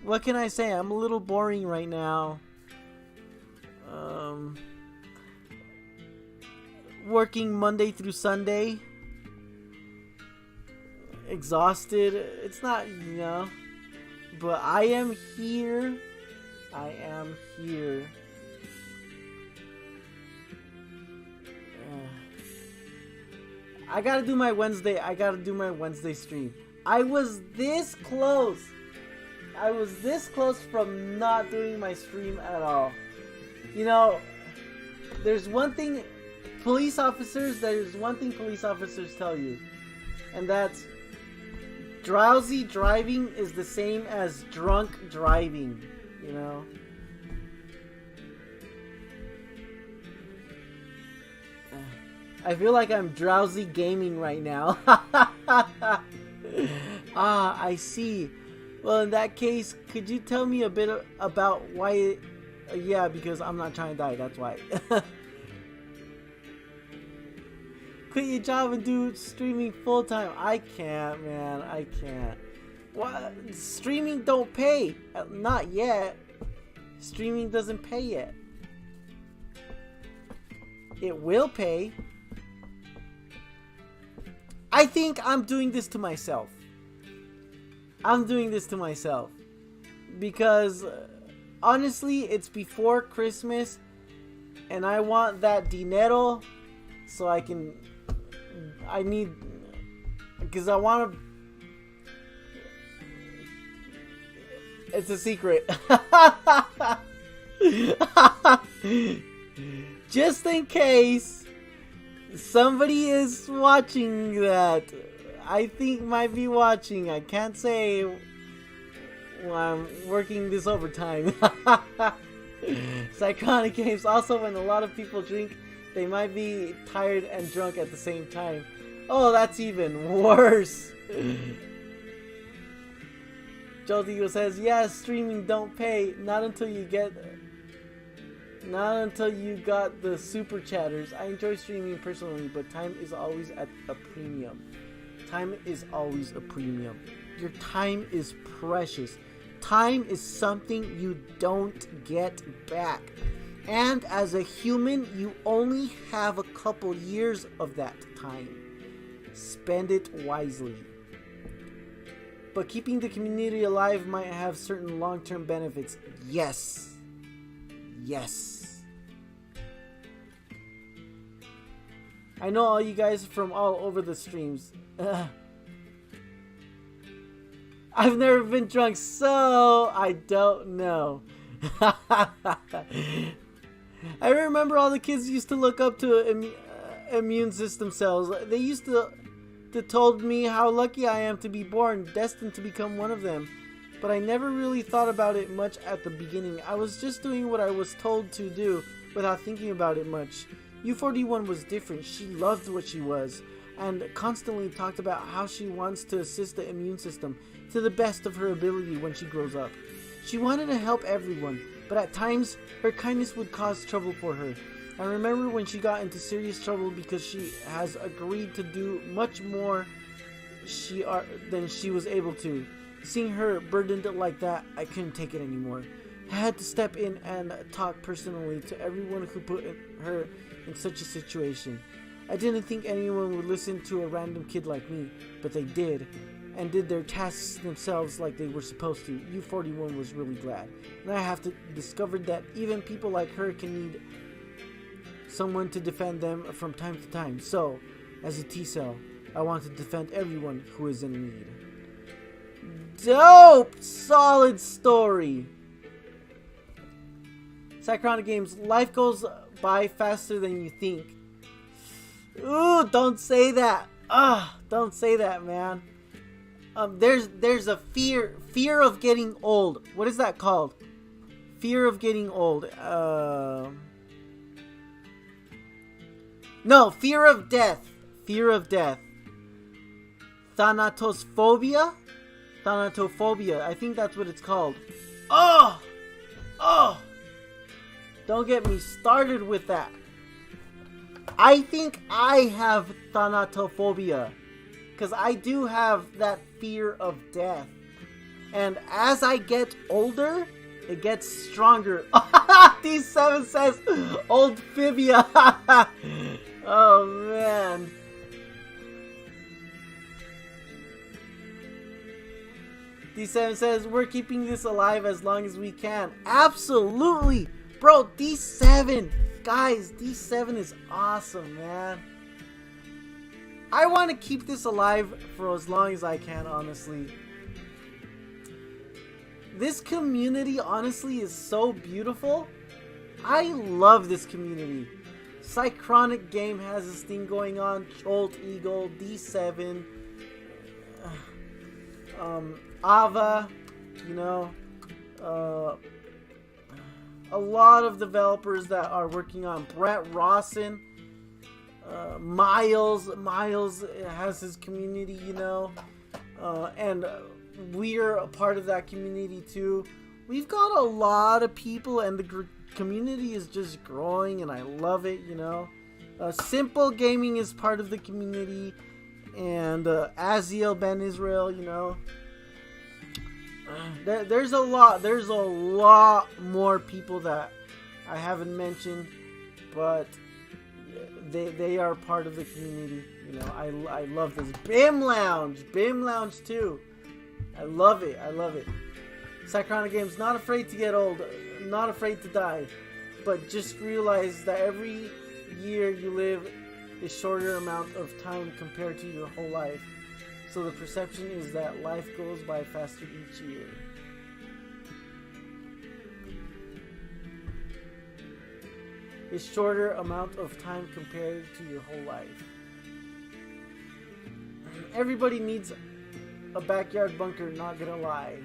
What can I say? I'm a little boring right now. Working Monday through Sunday. Exhausted. It's not, you know. But I am here. I gotta do my Wednesday stream. I was this close. I was this close from not doing my stream at all. You know, there's one thing police officers tell you, and that's drowsy driving is the same as drunk driving, you know? I feel like I'm drowsy gaming right now. Ah, I see. Well, in that case, could you tell me a bit about why yeah, because I'm not trying to die, that's why. Quit your job and do streaming full time. I can't, man. I can't. What? Streaming don't pay. Not yet. Streaming doesn't pay yet. It will pay. I think I'm doing this to myself. I'm doing this to myself. Because, honestly, it's before Christmas. And I want that dinero. So I can... I need... Because I want to... It's a secret. Just in case somebody is watching that I think might be watching. I can't say while I'm working this overtime. Psychotic games. Also, when a lot of people drink, they might be tired and drunk at the same time. Oh, that's even worse. Jolty says, yeah, streaming don't pay. Not until you got the super chatters. I enjoy streaming personally, but time is always at a premium. Time is always a premium. Your time is precious. Time is something you don't get back. And as a human, you only have a couple years of that time. Spend it wisely. But keeping the community alive might have certain long-term benefits. Yes. Yes. I know all you guys from all over the streams. I've never been drunk, so I don't know. I remember all the kids used to look up to immune system cells. They used to told me how lucky I am to be born, destined to become one of them. But I never really thought about it much at the beginning. I was just doing what I was told to do without thinking about it much. U41 was different. She loved what she was and constantly talked about how she wants to assist the immune system to the best of her ability when she grows up. She wanted to help everyone, but at times her kindness would cause trouble for her. I remember when she got into serious trouble because she has agreed to do much more than she was able to. Seeing her burdened like that, I couldn't take it anymore. I had to step in and talk personally to everyone who put her in such a situation. I didn't think anyone would listen to a random kid like me, but they did, and did their tasks themselves like they were supposed to. U41 was really glad. And I have discovered that even people like her can need someone to defend them from time to time. So, as a T-cell, I want to defend everyone who is in need. Dope! Solid story! Psychotic Games, life goes by faster than you think. Ooh, don't say that. Don't say that, man. There's a fear of getting old. What is that called? Fear of getting old. No, fear of death. Fear of death. Thanatophobia? Thanatophobia. I think that's what it's called. Oh! Don't get me started with that. I think I have thanatophobia. Because I do have that fear of death. And as I get older, it gets stronger. D7 says old phobia. Oh man. D7 says we're keeping this alive as long as we can. Absolutely. Bro, D7. Guys, D7 is awesome, man. I want to keep this alive for as long as I can, honestly. This community, honestly, is so beautiful. I love this community. Cychronic Game has this thing going on. Jolt Eagle, D7, Ava, you know, a lot of developers that are working on Brett Rawson, Miles has his community, you know, and we're a part of that community too. We've got a lot of people, and the community is just growing, and I love it, you know. Simple Gaming is part of the community, and Aziel Ben Israel, you know. There's a lot more people that I haven't mentioned, but they are part of the community, you know. I love this. BIM Lounge too. I love it. Cychronic Games, not afraid to get old, not afraid to die, but just realize that every year you live a shorter amount of time compared to your whole life. So the perception is that life goes by faster each year. A shorter amount of time compared to your whole life. Everybody needs a backyard bunker, not gonna lie.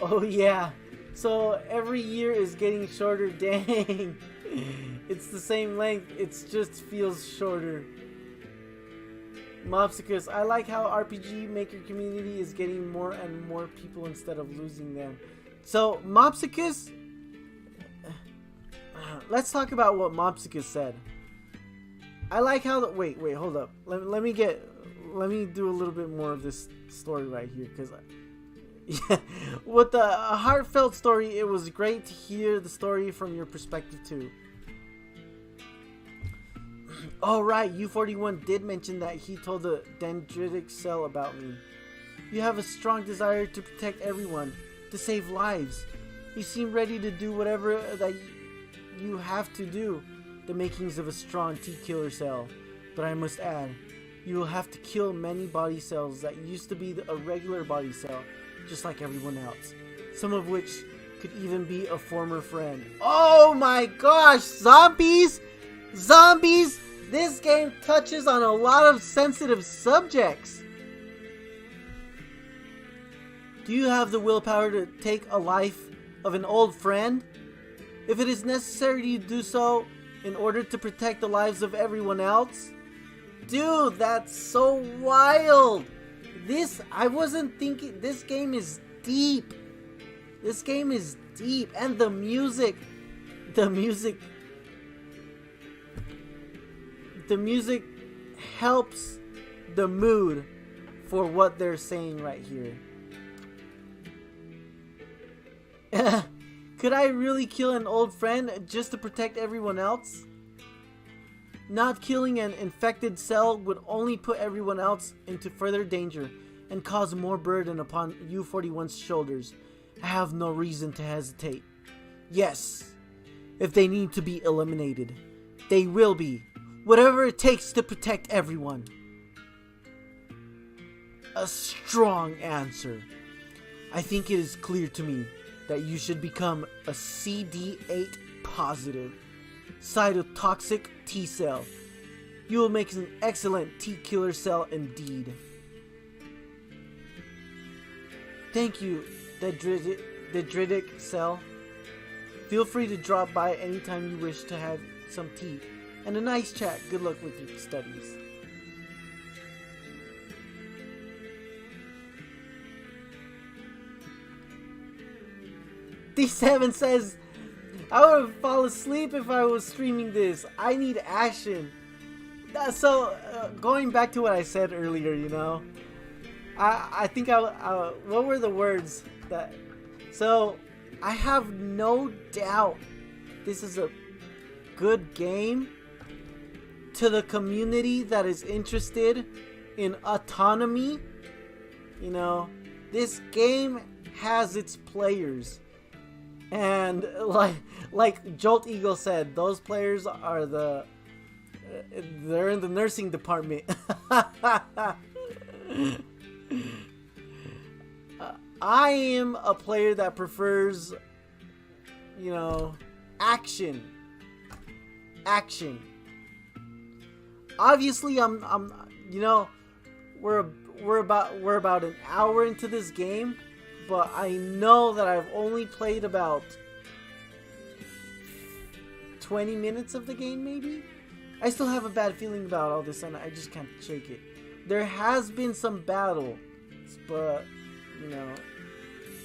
Oh yeah, so every year is getting shorter. Dang. It's the same length, it just feels shorter. Mopsicus, I like how RPG Maker community is getting more and more people instead of losing them. So Mopsicus, let's talk about what Mopsicus said. I like how the wait, hold up. Let me do a little bit more of this story right here, because yeah, with the heartfelt story, it was great to hear the story from your perspective too. Oh right, U41 did mention that he told the Dendritic Cell about me. You have a strong desire to protect everyone, to save lives. You seem ready to do whatever that you have to do. The makings of a strong T-killer cell. But I must add, you will have to kill many body cells that used to be a regular body cell, just like everyone else. Some of which could even be a former friend. Oh my gosh, zombies! Zombies! This game touches on a lot of sensitive subjects. Do you have the willpower to take a life of an old friend? If it is necessary to do so in order to protect the lives of everyone else? Dude, that's so wild. I wasn't thinking, this game is deep. This game is deep, and the music helps the mood for what they're saying right here. Could I really kill an old friend just to protect everyone else? Not killing an infected cell would only put everyone else into further danger and cause more burden upon U41's shoulders. I have no reason to hesitate. Yes, if they need to be eliminated, they will be. Whatever it takes to protect everyone. A strong answer. I think it is clear to me that you should become a CD8 positive cytotoxic T cell. You will make an excellent T killer cell indeed. Thank you, Dendritic Cell. Feel free to drop by anytime you wish to have some tea and a nice chat. Good luck with your studies. D7 says, I would fall asleep if I was streaming this. I need action. So, going back to what I said earlier, you know, I think what were the words that, so I have no doubt this is a good game to the community that is interested in autonomy. You know, this game has its players. And like Jolt Eagle said, those players are the They're in the nursing department. I am a player that prefers, you know, action. Obviously, I'm you know, we're about an hour into this game, but I know that I've only played about 20 minutes of the game, maybe. I still have a bad feeling about all this, and I just can't shake it. There has been some battle, but, you know,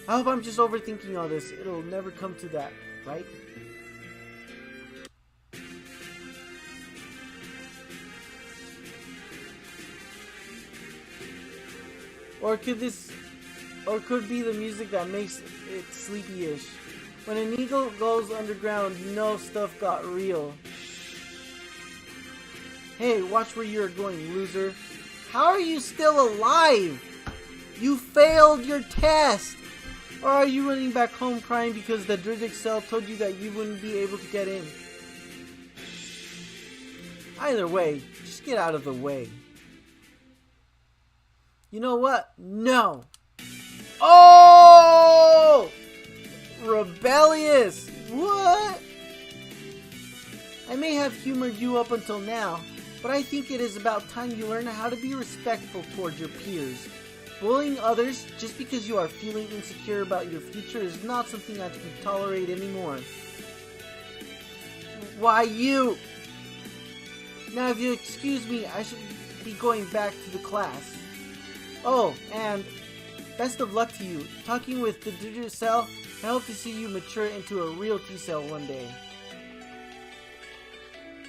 I hope I'm just overthinking all this. It'll never come to that, right? Or could be the music that makes it sleepy-ish. When an eagle goes underground, you know stuff got real. Hey, watch where you're going, loser. How are you still alive? You failed your test! Or are you running back home crying because the Dendritic Cell told you that you wouldn't be able to get in? Either way, just get out of the way. You know what? No! Oh! Rebellious! What? I may have humored you up until now, but I think it is about time you learn how to be respectful towards your peers. Bullying others just because you are feeling insecure about your future is not something I can tolerate anymore. Why you? Now if you excuse me, I should be going back to the class. Oh, and best of luck to you. Talking with the Dendritic Cell, I hope to see you mature into a real T-cell one day.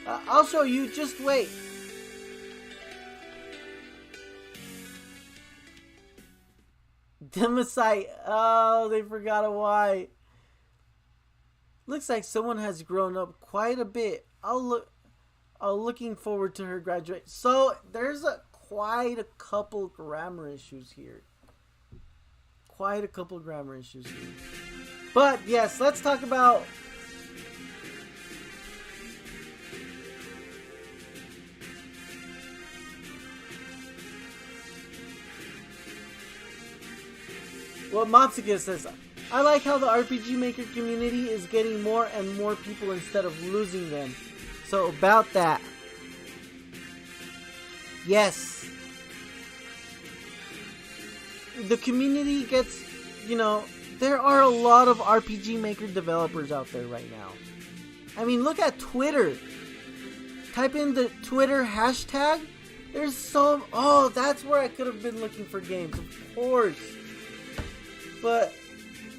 I'll show you, just wait. Thymocyte. Oh, they forgot a Y. Looks like someone has grown up quite a bit. Looking forward to her graduation. So there's quite a couple grammar issues here. But yes, let's talk about what Matsuka says. I like how the RPG Maker community is getting more and more people instead of losing them. So about that. Yes. The community gets, you know, there are a lot of RPG Maker developers out there right now. I mean, look at Twitter. Type in the Twitter hashtag. There's so... Oh, that's where I could have been looking for games. Of course. But,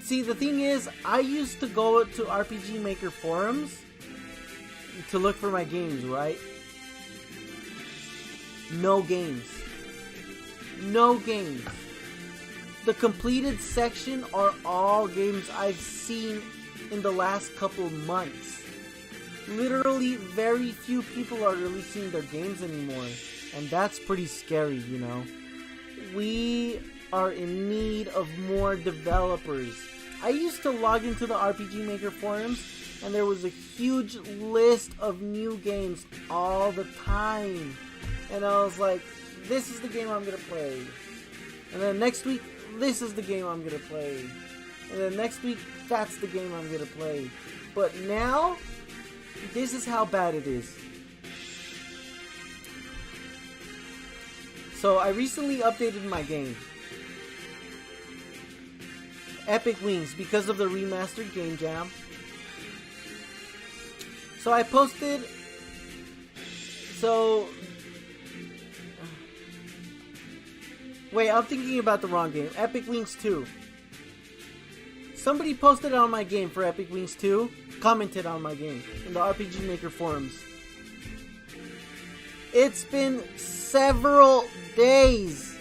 see, the thing is, I used to go to RPG Maker forums to look for my games, right? No games. The completed section are all games I've seen in the last couple months. Literally, very few people are releasing their games anymore. And that's pretty scary, you know. We are in need of more developers. I used to log into the RPG Maker forums, and there was a huge list of new games all the time. And I was like, this is the game I'm gonna play. And then next week, this is the game I'm gonna play. And then next week, that's the game I'm gonna play. But now, this is how bad it is. So I recently updated my game, Epic Wings, because of the remastered game jam. So I posted... Wait, I'm thinking about the wrong game. Epic Wings 2. Somebody posted on my game for Epic Wings 2, commented on my game in the RPG Maker forums. It's been several days,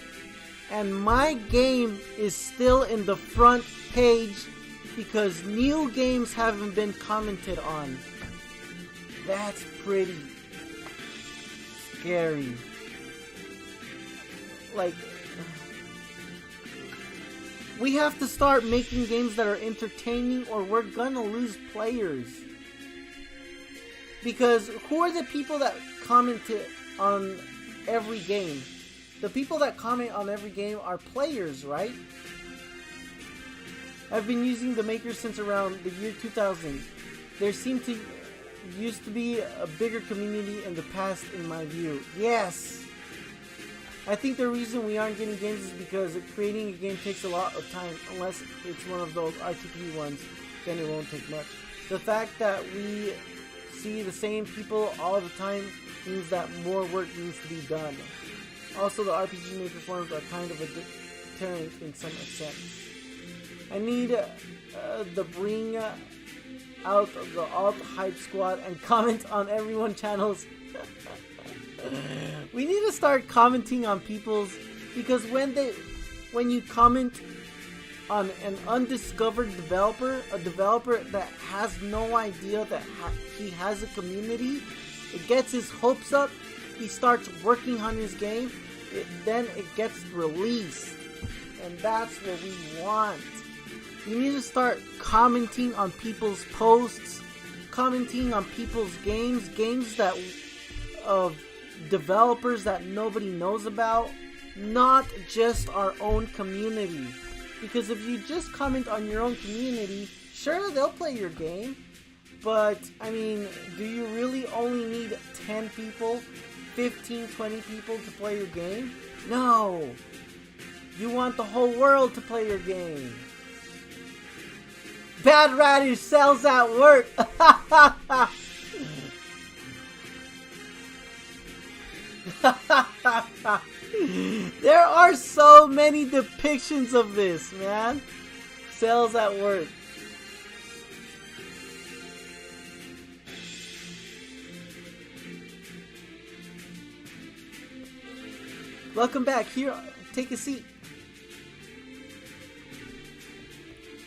and my game is still in the front page because new games haven't been commented on. That's pretty scary. Like, we have to start making games that are entertaining or we're gonna lose players. Because who are the people that comment on every game? The people that comment on every game are players, right? I've been using the Maker since around the year 2000. There used to be a bigger community in the past, in my view. Yes! I think the reason we aren't getting games is because creating a game takes a lot of time. Unless it's one of those RTP ones, then it won't take much. The fact that we see the same people all the time means that more work needs to be done. Also, the RPG Maker forums are kind of a deterrent in some sense. I need the bring out of the alt hype squad and comment on everyone's channels. We need to start commenting on people's, because when you comment on an undiscovered developer, a developer that has no idea that he has a community, it gets his hopes up, he starts working on his game, then it gets released, and that's what we want. You need to start commenting on people's posts, commenting on people's games that of developers that nobody knows about, not just our own community. Because if you just comment on your own community, sure, they'll play your game, but I mean, do you really only need 10 people, 15, 20 people to play your game? No! You want the whole world to play your game. Bad Radish sells at work. There are so many depictions of this, man. Sells at work. Welcome back. Here, take a seat.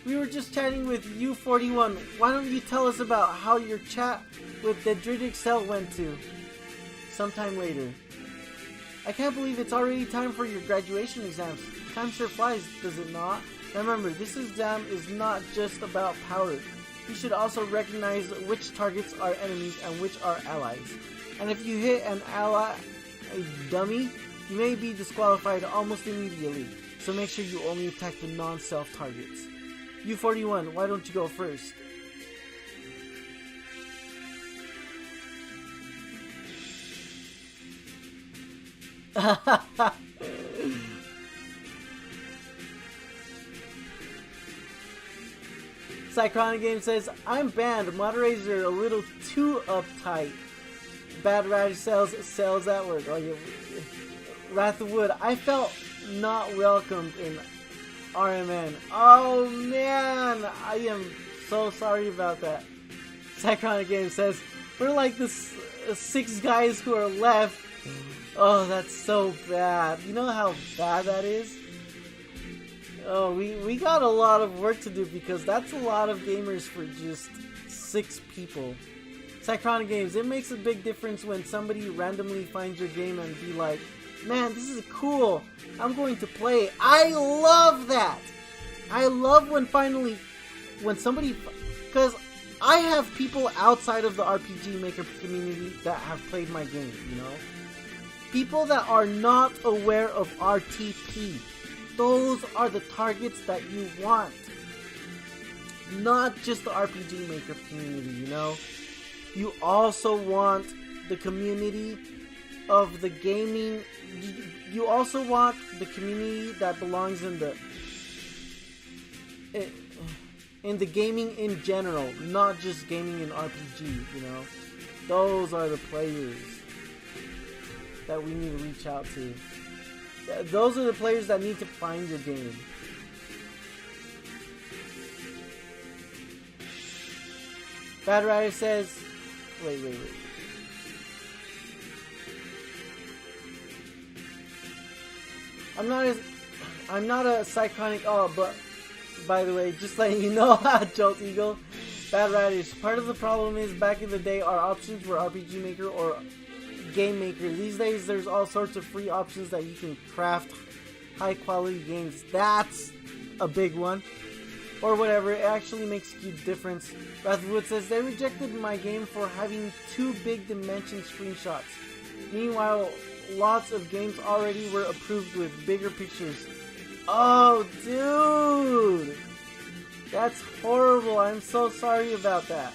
We were just chatting with U41. Why don't you tell us about how your chat with Dendritic Cell went to? Sometime later. I can't believe it's already time for your graduation exams. Time sure flies, does it not? Remember, this exam is not just about power. You should also recognize which targets are enemies and which are allies. And if you hit an ally, a dummy, you may be disqualified almost immediately. So make sure you only attack the non-self targets. U41, why don't you go first? Cychronic Game says, I'm banned. Moderators are a little too uptight. Bad Radish sells at work. Oh, yeah. Wrath of Wood, I felt not welcomed in RMN. Oh man, I am so sorry about that. Cychronic Game says, we're like the 6 guys who are left. Oh, that's so bad. You know how bad that is? Oh, we got a lot of work to do because that's a lot of gamers for just 6 people. Cychronic Games, it makes a big difference when somebody randomly finds your game and be like, man, this is cool. I'm going to play. I love that. I love when somebody, because I have people outside of the RPG Maker community that have played my game, you know? People that are not aware of RTP. Those are the targets that you want. Not just the RPG Maker community, you know? You also want the community of the gaming. You also want the community that belongs in the gaming in general, not just gaming in RPG, you know? Those are the players that we need to reach out to. Those are the players that need to find your game. Bad Rider says, wait. I'm not a Cychronic. Oh, but by the way, just letting you know, Jolt Eagle, Bad Riders. Part of the problem is back in the day, our options were RPG Maker or Game Maker. These days, there's all sorts of free options that you can craft high quality games. That's a big one. or whatever. It actually makes a huge difference. Rathwood says they rejected my game for having too big dimension screenshots. Meanwhile, lots of games already were approved with bigger pictures. Oh, dude! That's horrible. I'm so sorry about that.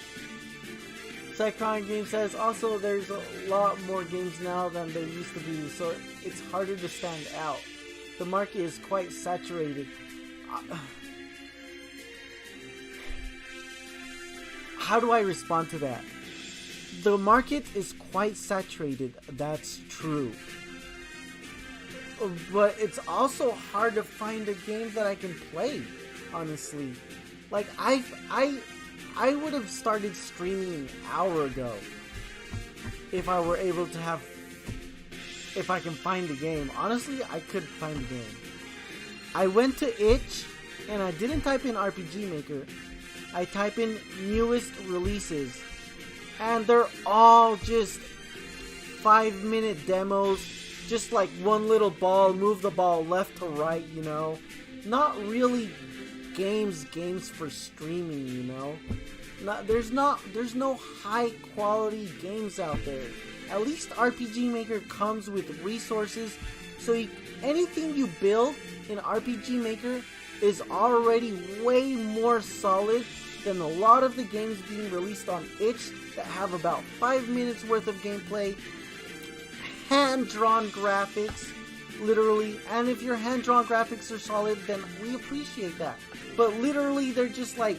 Cyclonic Game says, also, there's a lot more games now than there used to be, so it's harder to stand out. The market is quite saturated. How do I respond to that? The market is quite saturated, that's true. But it's also hard to find a game that I can play, honestly. Like, I would have started streaming an hour ago if I were able to have... If I can find a game. Honestly, I could find a game. I went to itch, and I didn't type in RPG Maker. I type in newest releases. And they're all just 5-minute demos. Just like one little ball, move the ball left to right, you know. Not really games for streaming, you know. There's no high quality games out there. At least RPG Maker comes with resources, so anything you build in RPG Maker is already way more solid than a lot of the games being released on itch that have about 5 minutes worth of gameplay, hand-drawn graphics, literally, and if your hand-drawn graphics are solid, then we appreciate that. But literally, they're just like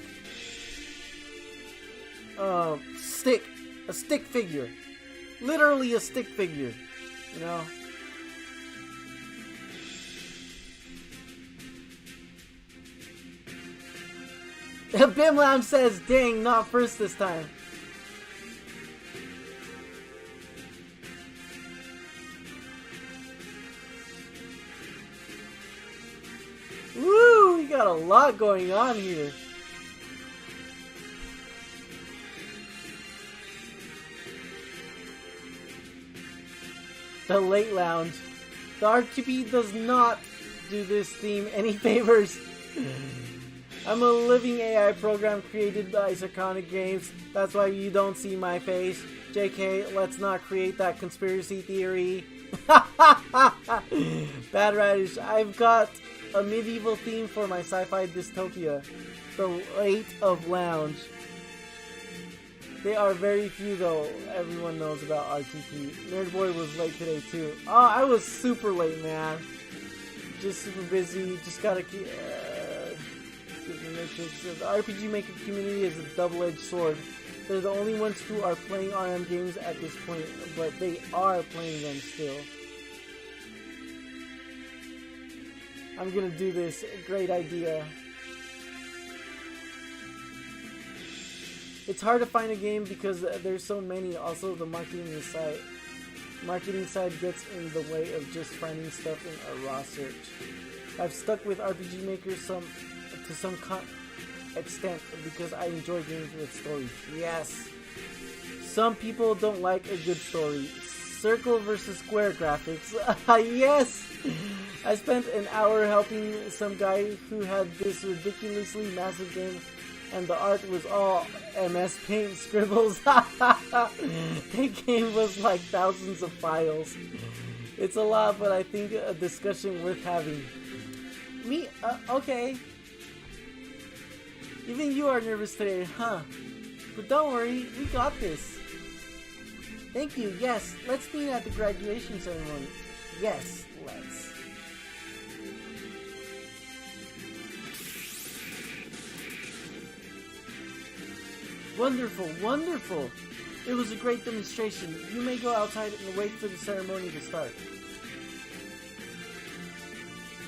a stick figure. Literally a stick figure, you know. Bim Lounge says, dang, not first this time. Woo, we got a lot going on here. The Late Lounge. The RTP does not do this theme any favors. I'm a living AI program created by Cyclonic Games. That's why you don't see my face. JK, let's not create that conspiracy theory. Bad Radish, I've got a medieval theme for my sci-fi dystopia. The Late of Lounge. They are very few though. Everyone knows about RTP. Nerdboy was late today too. Oh, I was super late, man. Just super busy. Just gotta keep... The RPG Maker community is a double-edged sword. They're the only ones who are playing RM games at this point, but they are playing them still. I'm gonna do this. Great idea. It's hard to find a game because there's so many. Also, the marketing side gets in the way of just finding stuff in a raw search. I've stuck with RPG Maker to some extent because I enjoy games with stories. Yes. Some people don't like a good story. Circle versus square graphics. Yes. I spent an hour helping some guy who had this ridiculously massive game, and the art was all MS Paint scribbles. The game was like thousands of files. It's a lot, but I think a discussion worth having. Me? Okay. Even you are nervous today, huh? But don't worry, we got this. Thank you, yes. Let's meet at the graduation ceremony. Yes, let's. Wonderful, wonderful. It was a great demonstration. You may go outside and wait for the ceremony to start.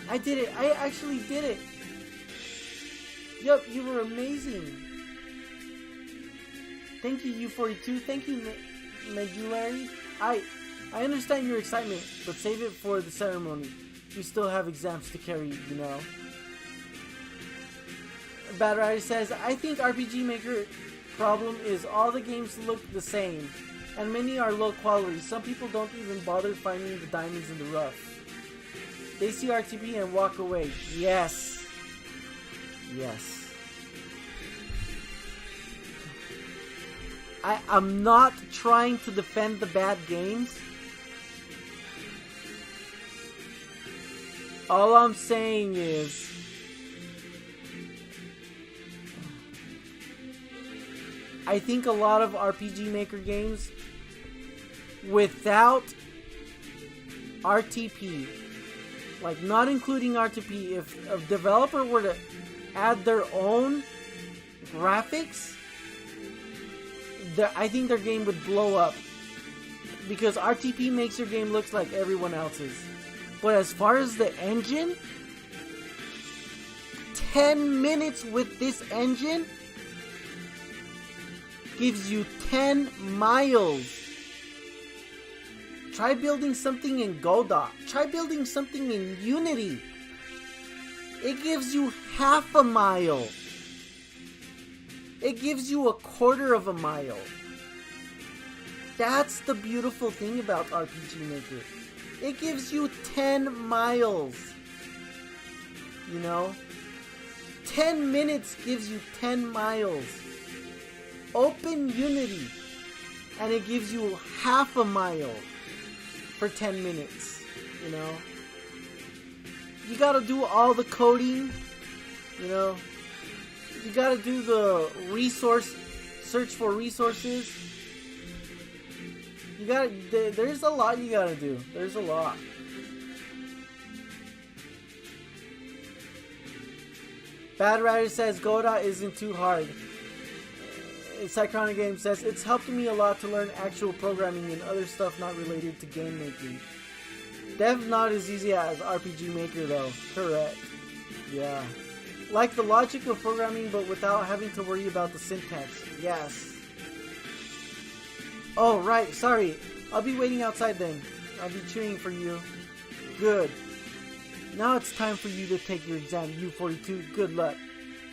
I did it. I actually did it. Yup, you were amazing. Thank you, U42. Thank you, Medullary. I understand your excitement, but save it for the ceremony. You still have exams to carry, you know. Bad Rider says, I think RPG Maker problem is all the games look the same, and many are low quality. Some people don't even bother finding the diamonds in the rough. They see RTP and walk away. Yes. Yes. I'm not trying to defend the bad games. All I'm saying is, I think a lot of RPG Maker games without RTP, like not including RTP, if a developer were to add their own graphics, I think their game would blow up. Because RTP makes your game look like everyone else's. But as far as the engine, 10 minutes with this engine gives you 10 miles. Try building something in Godot. Try building something in Unity. It gives you half a mile. It gives you a quarter of a mile. That's the beautiful thing about RPG Maker. It gives you 10 miles. You know? 10 minutes gives you 10 miles. Open Unity and it gives you half a mile for 10 minutes. You know? You gotta do all the coding. You know? You gotta do the search for resources. You gotta, there's a lot you gotta do. There's a lot. Bad Rider says Godot isn't too hard. Cyclonic Game says it's helped me a lot to learn actual programming and other stuff not related to game making. Dev not as easy as RPG Maker though. Correct. Yeah. Like the logic of programming but without having to worry about the syntax. Yes. Oh, right. Sorry. I'll be waiting outside then. I'll be cheering for you. Good. Now it's time for you to take your exam, U42. Good luck.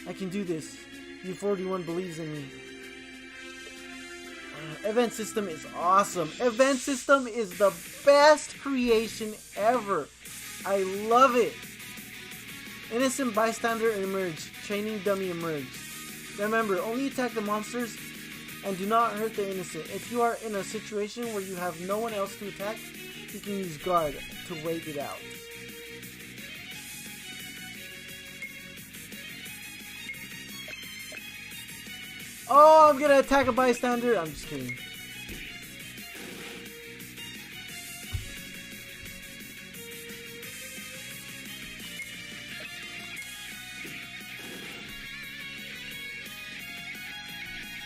I can do this. U41 believes in me. Event System is awesome. Event System is the best creation ever. I love it. Innocent bystander emerged. Training dummy emerged. Remember, only attack the monsters and do not hurt the innocent. If you are in a situation where you have no one else to attack, you can use guard to wait it out. Oh, I'm gonna attack a bystander. I'm just kidding.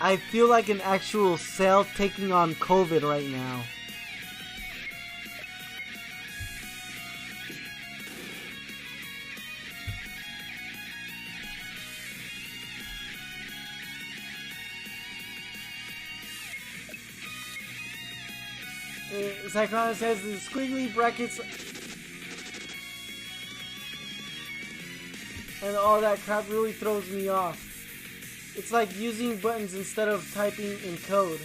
I feel like an actual cell taking on COVID right now. Cyclone says the squiggly brackets and all that crap really throws me off. It's like using buttons instead of typing in code.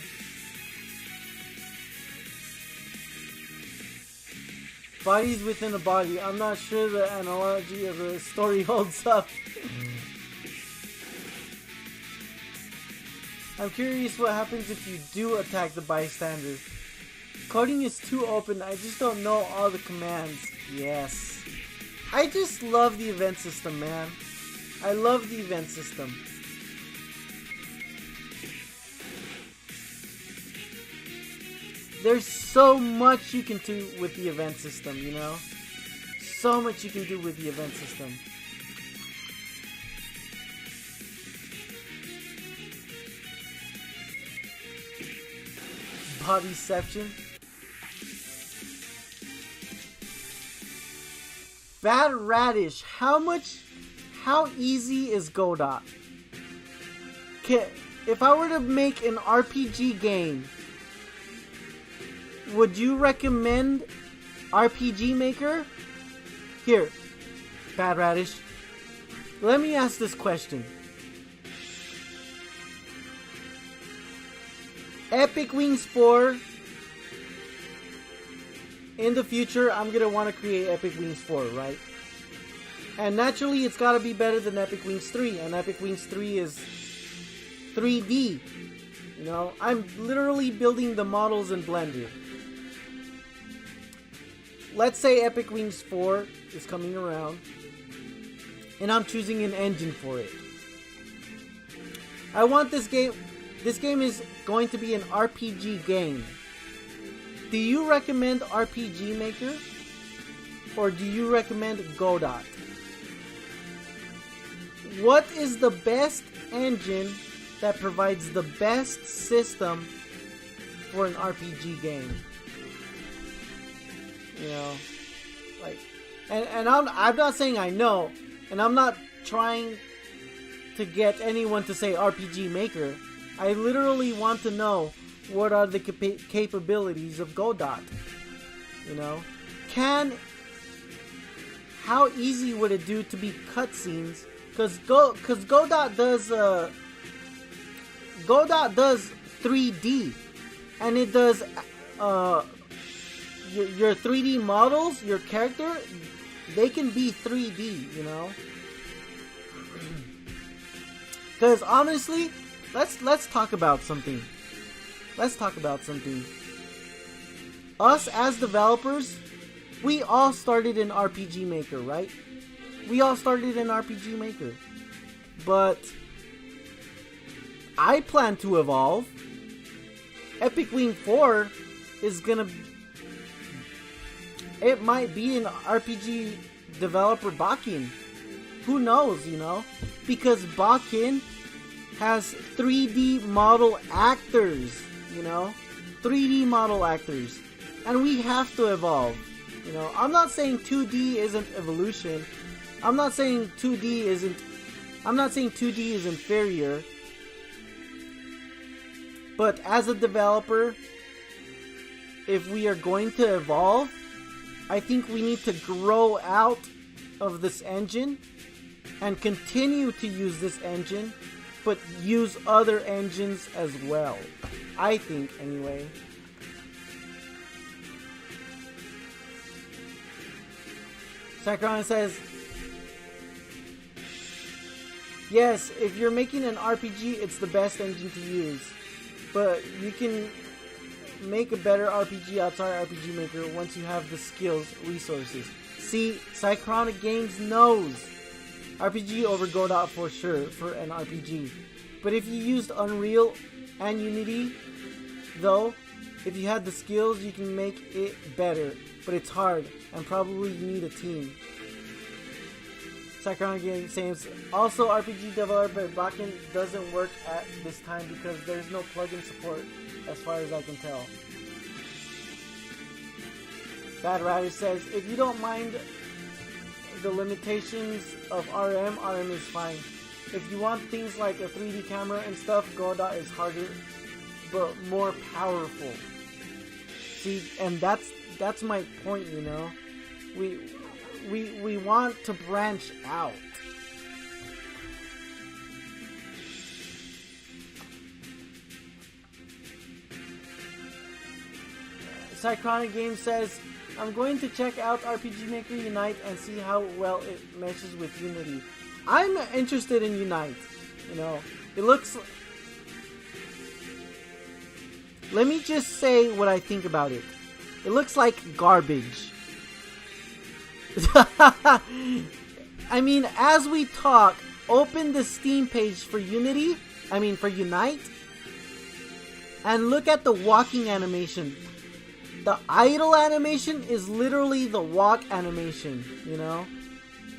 Bodies within a body. I'm not sure the analogy of the story holds up. I'm curious what happens if you do attack the bystander. Coding is too open. I just don't know all the commands. Yes. I just love the event system, man. I love the event system. There's so much you can do with the event system, you know? So much you can do with the event system. Bodyception. Bad Radish, how easy is Godot? If I were to make an RPG game, would you recommend RPG Maker? Here, Bad Radish, let me ask this question. Epic Wings 4. In the future, I'm going to want to create Epic Wings 4, right? And naturally, it's got to be better than Epic Wings 3. And Epic Wings 3 is 3D. You know, I'm literally building the models in Blender. Let's say Epic Wings 4 is coming around, and I'm choosing an engine for it. I want this game. This game is going to be an RPG game. Do you recommend RPG Maker? Or do you recommend Godot? What is the best engine that provides the best system for an RPG game? You know, like, and I'm not saying I know, and I'm not trying to get anyone to say RPG Maker. I literally want to know what are the capabilities of Godot. You know, how easy would it do to be cutscenes? Because Godot does 3D, and it does your 3D models, your character, they can be 3D, you know. Because honestly, let's talk about something. Let's talk about something. Us as developers, we all started in RPG Maker, right? We all started in RPG Maker. But I plan to evolve. Epic Wing 4 is gonna... It might be an RPG developer Bakken. Who knows, you know? Because Bakken has 3D model actors, you know? 3D model actors. And we have to evolve. You know, I'm not saying 2D isn't evolution. I'm not saying 2D is inferior. But as a developer, if we are going to evolve, I think we need to grow out of this engine and continue to use this engine, but use other engines as well. I think, anyway. Sacron says, yes, if you're making an RPG, it's the best engine to use. But you can make a better RPG outside RPG Maker once you have the skills, resources. See, Psychronic Games knows RPG over Godot for sure for an RPG. But if you used Unreal and Unity, though, if you had the skills, you can make it better. But it's hard, and probably you need a team. Psychronic Games says, also RPG developer Bakken doesn't work at this time because there's no plugin support, as far as I can tell. Bad Rider says, if you don't mind the limitations of RM is fine. If you want things like a 3D camera and stuff, Godot is harder, but more powerful. See, and that's my point, you know. We want to branch out. Psychronic Game says, I'm going to check out RPG Maker Unite and see how well it meshes with Unity. I'm interested in Unite. You know, it looks... Let me just say what I think about it. It looks like garbage. I mean, as we talk, open the Steam page for Unity. For Unite. And look at the walking animation. The idle animation is literally the walk animation, you know?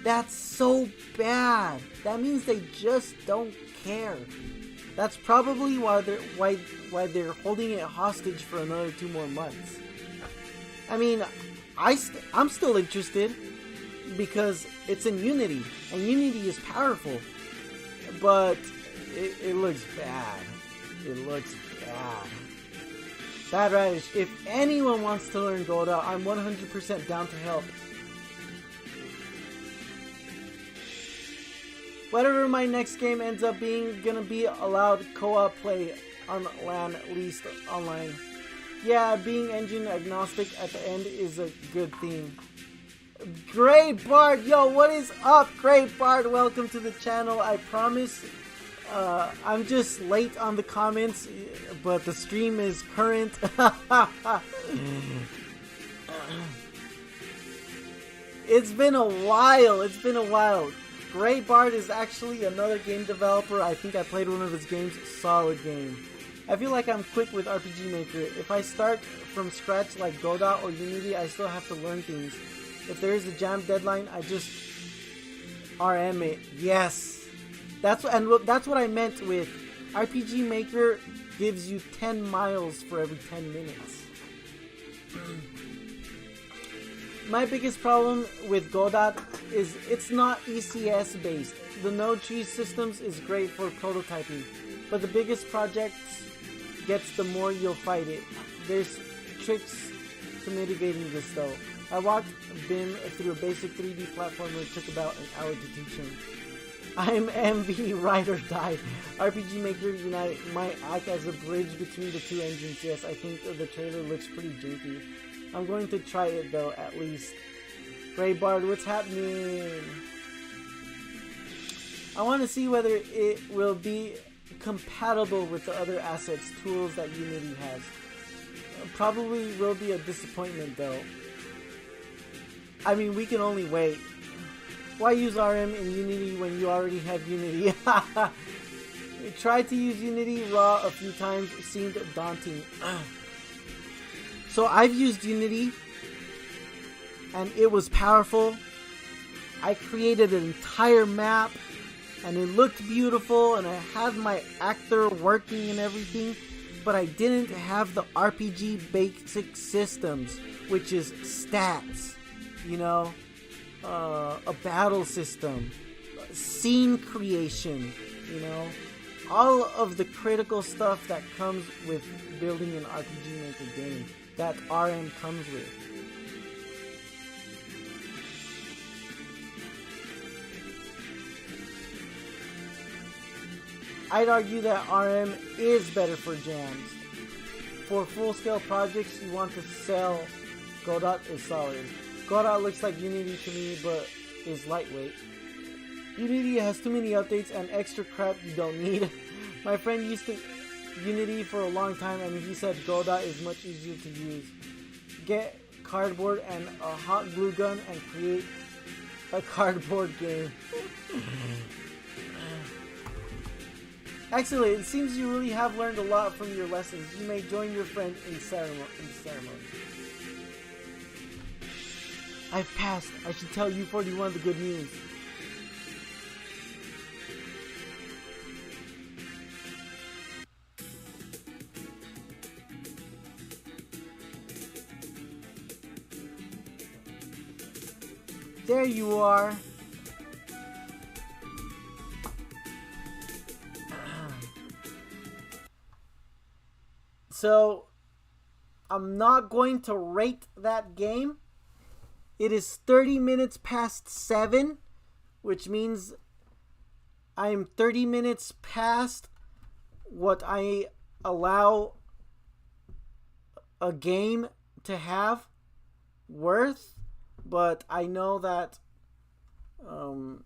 That's so bad. That means they just don't care. That's probably why they're holding it hostage for another 2 more months. I mean, I'm still interested because it's in Unity, and Unity is powerful, but it looks bad. It looks bad. Bad Radish, if anyone wants to learn Godot, I'm 100% down to help. Whatever my next game ends up being, gonna be allowed co-op play on LAN, at least online. Yeah, being engine agnostic at the end is a good thing. Great Bard, yo, what is up, Great Bard? Welcome to the channel. I promise I'm just late on the comments, but the stream is current. It's been a while. It's been a while. Grey Bard is actually another game developer. I think I played one of his games. Solid game. I feel like I'm quick with RPG Maker. If I start from scratch like Godot or Unity, I still have to learn things. If there is a jam deadline, I just RM it. Yes. That's what I meant with RPG Maker gives you 10 miles for every 10 minutes. My biggest problem with Godot is it's not ECS based. The node tree systems is great for prototyping, but the biggest projects gets the more you'll fight it. There's tricks to mitigating this though. I walked BIM through a basic 3D platformer. It took about an hour to teach him. I'm MV Ride or Die. RPG Maker Unite might act as a bridge between the two engines. Yes, I think the trailer looks pretty janky. I'm going to try it though, at least. Grey Bard, what's happening? I want to see whether it will be compatible with the other assets, tools that Unity has. Probably will be a disappointment though. I mean, we can only wait. Why use RM in Unity when you already have Unity? We tried to use Unity Raw a few times. It seemed daunting. So I've used Unity, and it was powerful. I created an entire map, and it looked beautiful, and I had my actor working and everything, but I didn't have the RPG basic systems, which is stats, you know, a battle system, scene creation, you know, all of the critical stuff that comes with building an RPG Maker game that RM comes with. I'd argue that RM is better for jams. For full-scale projects you want to sell, Godot is solid. Godot looks like Unity to me, but is lightweight. Unity has too many updates and extra crap you don't need. My friend used to Unity for a long time and he said Godot is much easier to use. Get cardboard and a hot glue gun and create a cardboard game. Excellent. It seems you really have learned a lot from your lessons. You may join your friend in ceremony. I've passed. I should tell you 41 the good news. There you are. So, I'm not going to rate that game. It is 30 minutes past 7, which means I'm 30 minutes past what I allow a game to have worth. But I know that I'm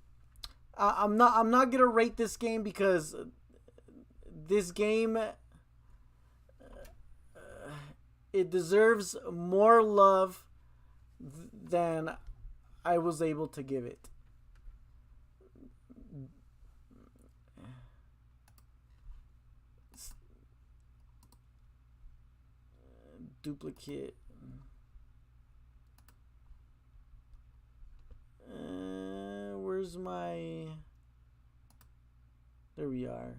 not gonna rate this game because this game it deserves more love than I was able to give it. Duplicate. Where's my... There we are.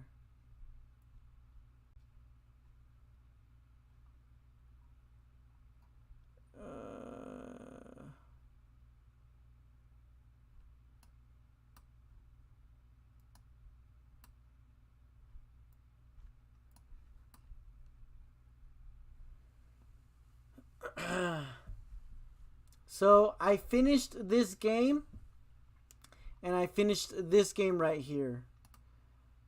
So I finished this game, and I finished this game right here,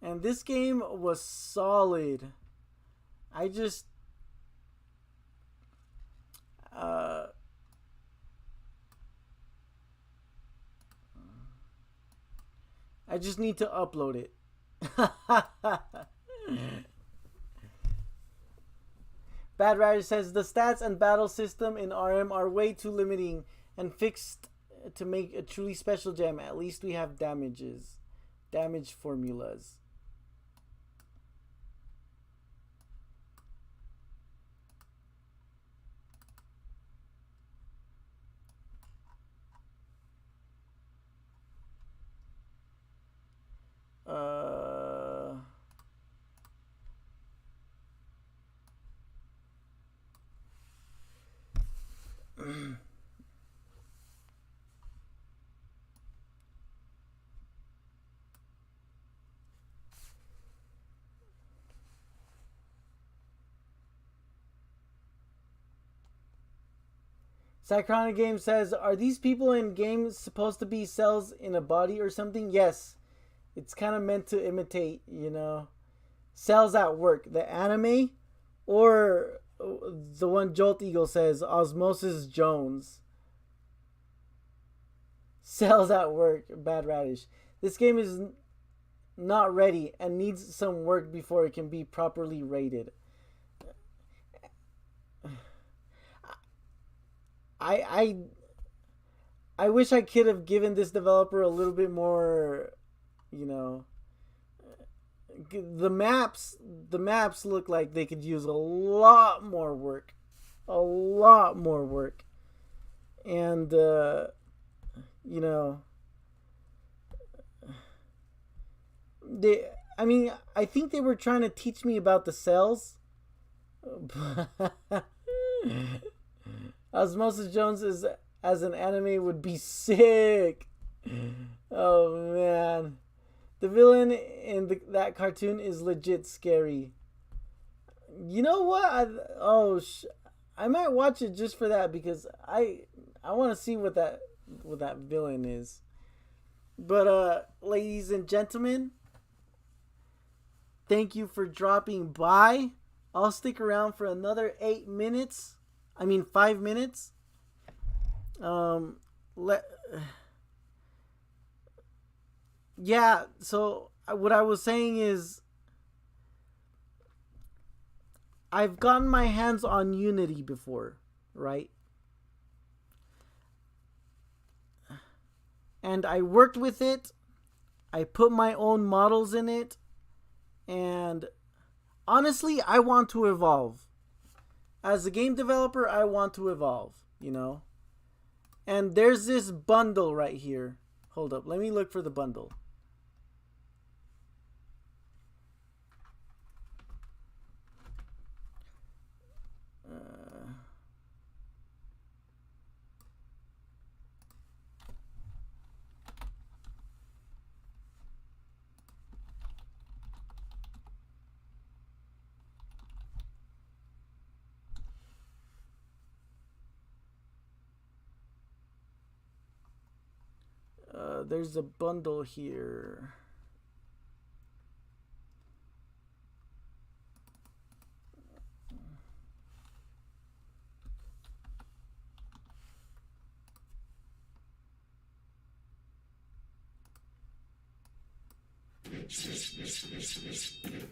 and this game was solid. I just need to upload it. Bad Rider says the stats and battle system in RM are way too limiting and fixed to make a truly special gem. At least we have damage formulas. Cychronic Game says, are these people in games supposed to be cells in a body or something? Yes. It's kind of meant to imitate, you know, cells at work. The anime, or the one Jolt Eagle says, Osmosis Jones. Cells at work, Bad Radish. This game is not ready and needs some work before it can be properly rated. I wish I could have given this developer a little bit more, you know. The maps look like they could use a lot more work. And you know, I think they were trying to teach me about the cells. Osmosis Jones is as an anime would be sick. Oh man, the villain in that cartoon is legit scary. You know what? I might watch it just for that, because I want to see what that villain is. But ladies and gentlemen, thank you for dropping by. I'll stick around for another 5 minutes. Yeah, so what I was saying is, I've gotten my hands on Unity before, right? And I worked with it. I put my own models in it. And honestly, I want to evolve. As a game developer, I want to evolve, you know? And there's this bundle right here. Hold up, let me look for the bundle. There's a bundle here.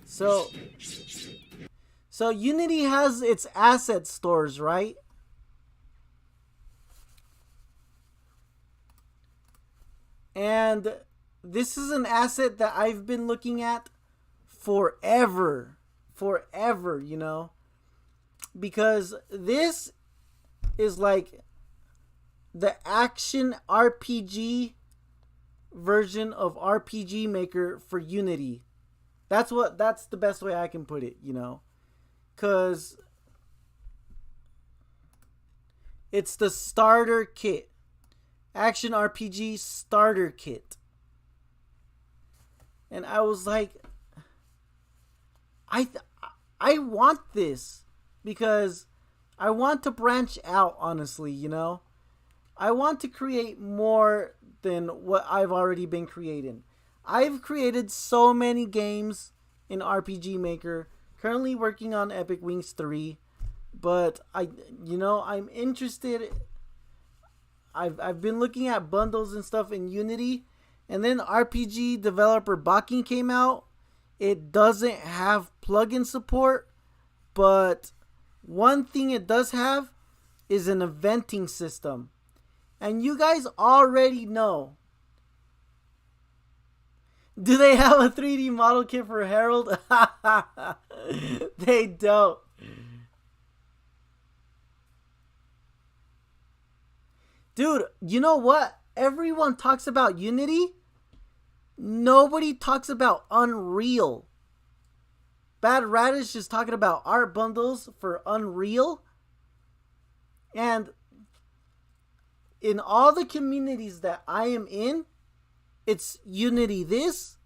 So Unity has its asset stores, right? And this is an asset that I've been looking at forever, you know, because this is like the action RPG version of RPG Maker for Unity. That's the best way I can put it, you know, because it's the starter kit. Action RPG starter kit. And I was like, I want this, because I want to branch out, honestly, you know. I want to create more than what I've already been creating. I've created so many games in RPG Maker, currently working on Epic Wings 3, but I'm interested. I've been looking at bundles and stuff in Unity, and then RPG developer Bakken came out, It doesn't have plugin support, but one thing it does have is an eventing system. And you guys already know. Do they have a 3D model kit for Herald? They don't. Dude, you know what? Everyone talks about Unity. Nobody talks about Unreal. Bad Radish is talking about art bundles for Unreal. And in all the communities that I am in, it's Unity this.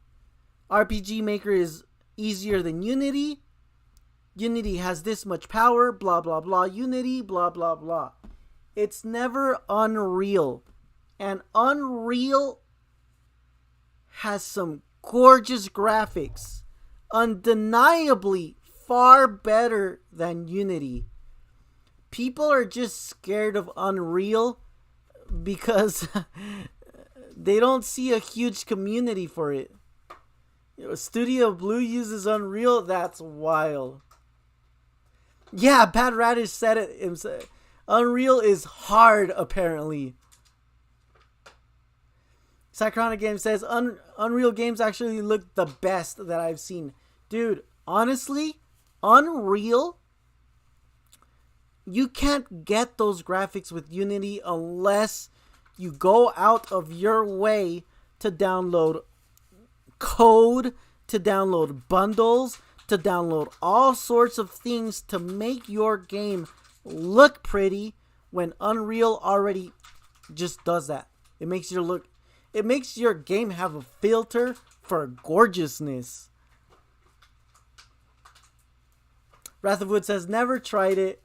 RPG Maker is easier than Unity. Unity has this much power, blah, blah, blah. Unity, blah, blah, blah. It's never Unreal. And Unreal has some gorgeous graphics. Undeniably far better than Unity. People are just scared of Unreal because they don't see a huge community for it. Studio Blue uses Unreal. That's wild. Yeah, Bad Radish said it himself. Unreal is hard, apparently. Cychronic Game says Unreal games actually look the best that I've seen. Dude, honestly, Unreal, you can't get those graphics with Unity unless you go out of your way to download code, to download bundles, to download all sorts of things to make your game look pretty when Unreal already just does that. It makes your game have a filter for gorgeousness. Wrath of Wood says never tried it.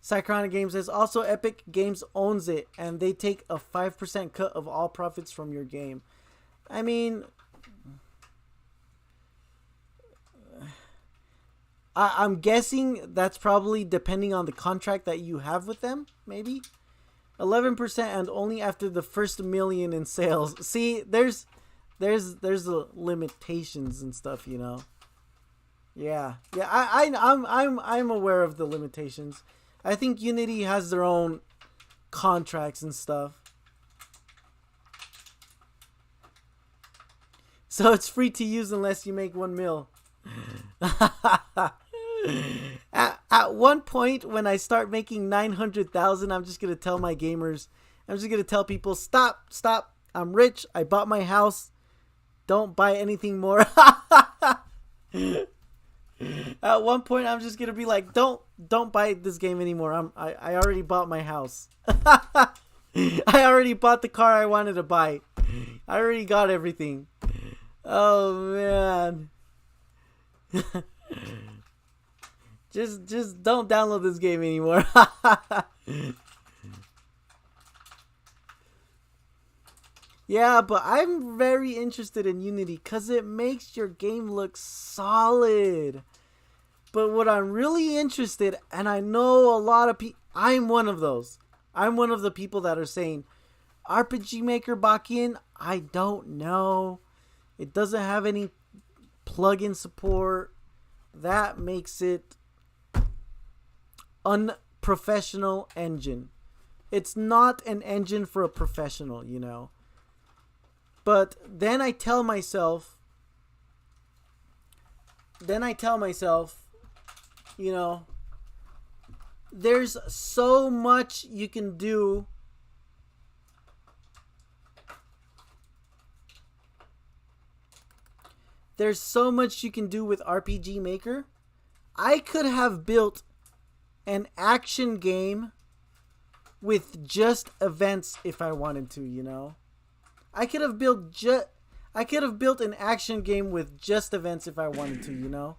Cychronic Games says also Epic Games owns it and they take a 5% cut of all profits from your game. I mean, I'm guessing that's probably depending on the contract that you have with them, maybe. 11% and only after the first million in sales. See, there's the limitations and stuff, you know. Yeah. I'm aware of the limitations. I think Unity has their own contracts and stuff. So it's free to use unless you make 1 mil. At one point, when I start making 900,000, I'm just gonna tell my gamers, I'm just gonna tell people, stop. I'm rich. I bought my house. Don't buy anything more. At one point, I'm just gonna be like, don't buy this game anymore. I already bought my house. I already bought the car I wanted to buy. I already got everything. Oh man. Just don't download this game anymore. Yeah, but I'm very interested in Unity because it makes your game look solid. But what I'm really interested, and I know a lot of people, I'm one of those. I'm one of the people that are saying, RPG Maker Bakian, I don't know. It doesn't have any plugin support. That makes it unprofessional engine. It's not an engine for a professional, you know. But then I tell myself, you know, there's so much you can do. There's so much you can do with RPG Maker. I could have built an action game with just events if I wanted to, you know. I could have built an action game with just events if I wanted to, you know.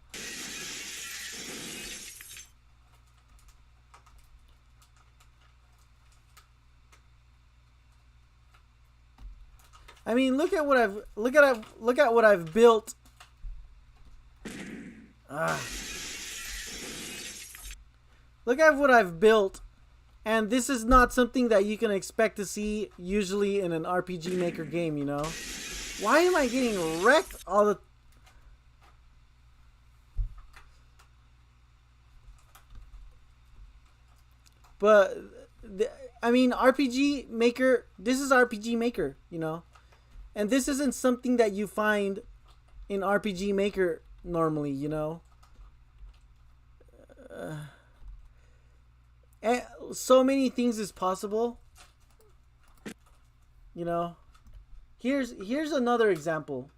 I mean, look at what I've built. Look at what I've built, and this is not something that you can expect to see usually in an RPG Maker game, you know. Why am I getting wrecked all the... But I mean, RPG Maker. This is RPG Maker, you know, and this isn't something that you find in RPG Maker normally, you know. And so many things is possible, you know. Here's another example.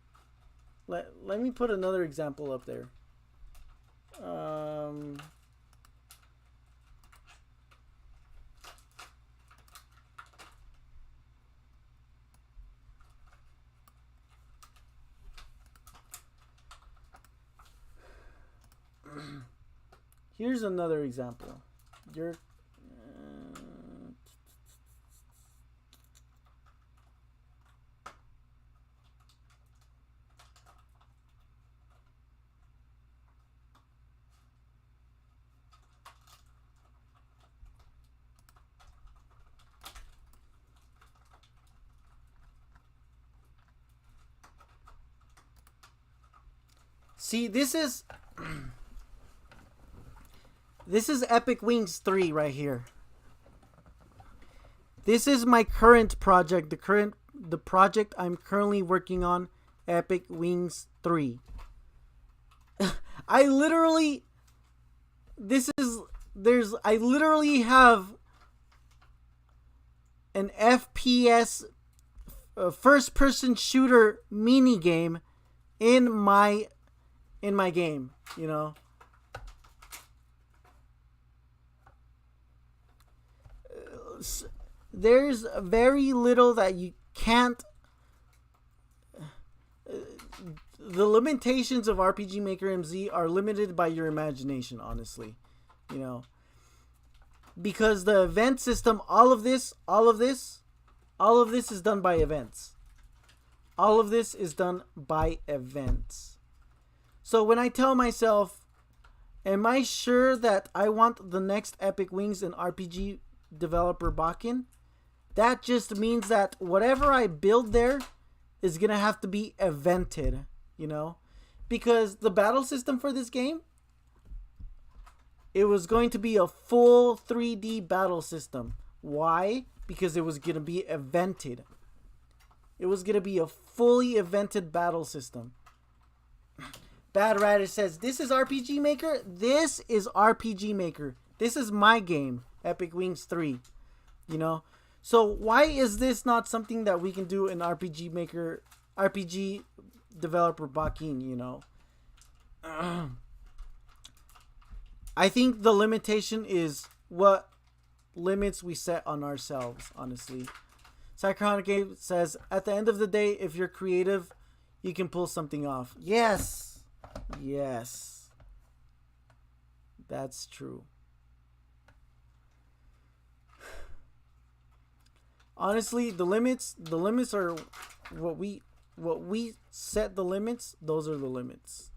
Let me put another example up there. Here's another example. You're see, this is Epic Wings 3 right here. This is my current project, the project I'm currently working on, Epic Wings 3. I literally have an FPS first person shooter mini game in my game, you know. There's very little that you can't. The limitations of RPG Maker MZ are limited by your imagination, honestly, you know, because the event system, all of this is done by events. All of this is done by events. So when I tell myself, am I sure that I want the next Epic Wings in RPG developer Bakken? That just means that whatever I build there is gonna have to be evented, you know, because the battle system for this game, it was going to be a full 3D battle system. Why? Because it was gonna be evented. It was gonna be a fully evented battle system. Bad Radish says, this is RPG Maker? This is RPG Maker. This is my game, Epic Wings 3. You know? So why is this not something that we can do in RPG Maker, RPG developer Bakken, you know? I think the limitation is what limits we set on ourselves, honestly. Cychronic Game says, at the end of the day, if you're creative, you can pull something off. Yes. Yes. That's true. Honestly, the limits are what we set the limits, those are the limits.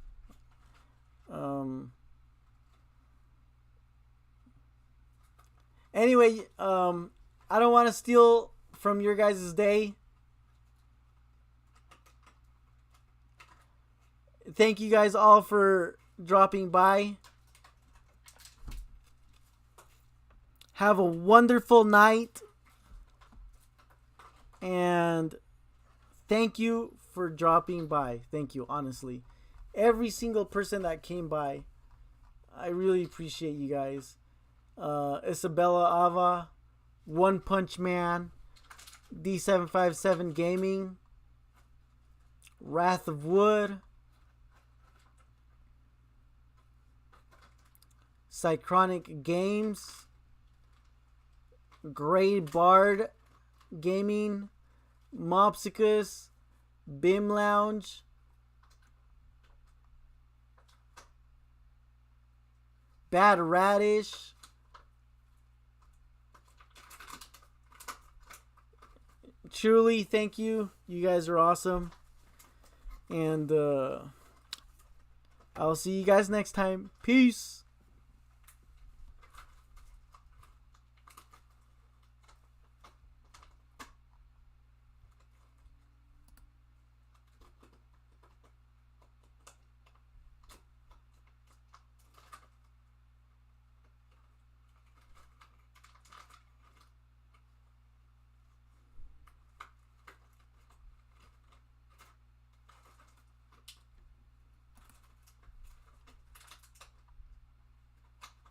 Anyway, I don't want to steal from your guys' day. Thank you guys all for dropping by. Have a wonderful night. And thank you for dropping by. Thank you, honestly. Every single person that came by, I really appreciate you guys. Isabella Ava, One Punch Man, D757 Gaming, Wrath of Wood, Cychronic Games, Grey Bard Gaming, Mopsicus, Bim Lounge, Bad Radish, truly thank you. You guys are awesome. And I'll see you guys next time. Peace.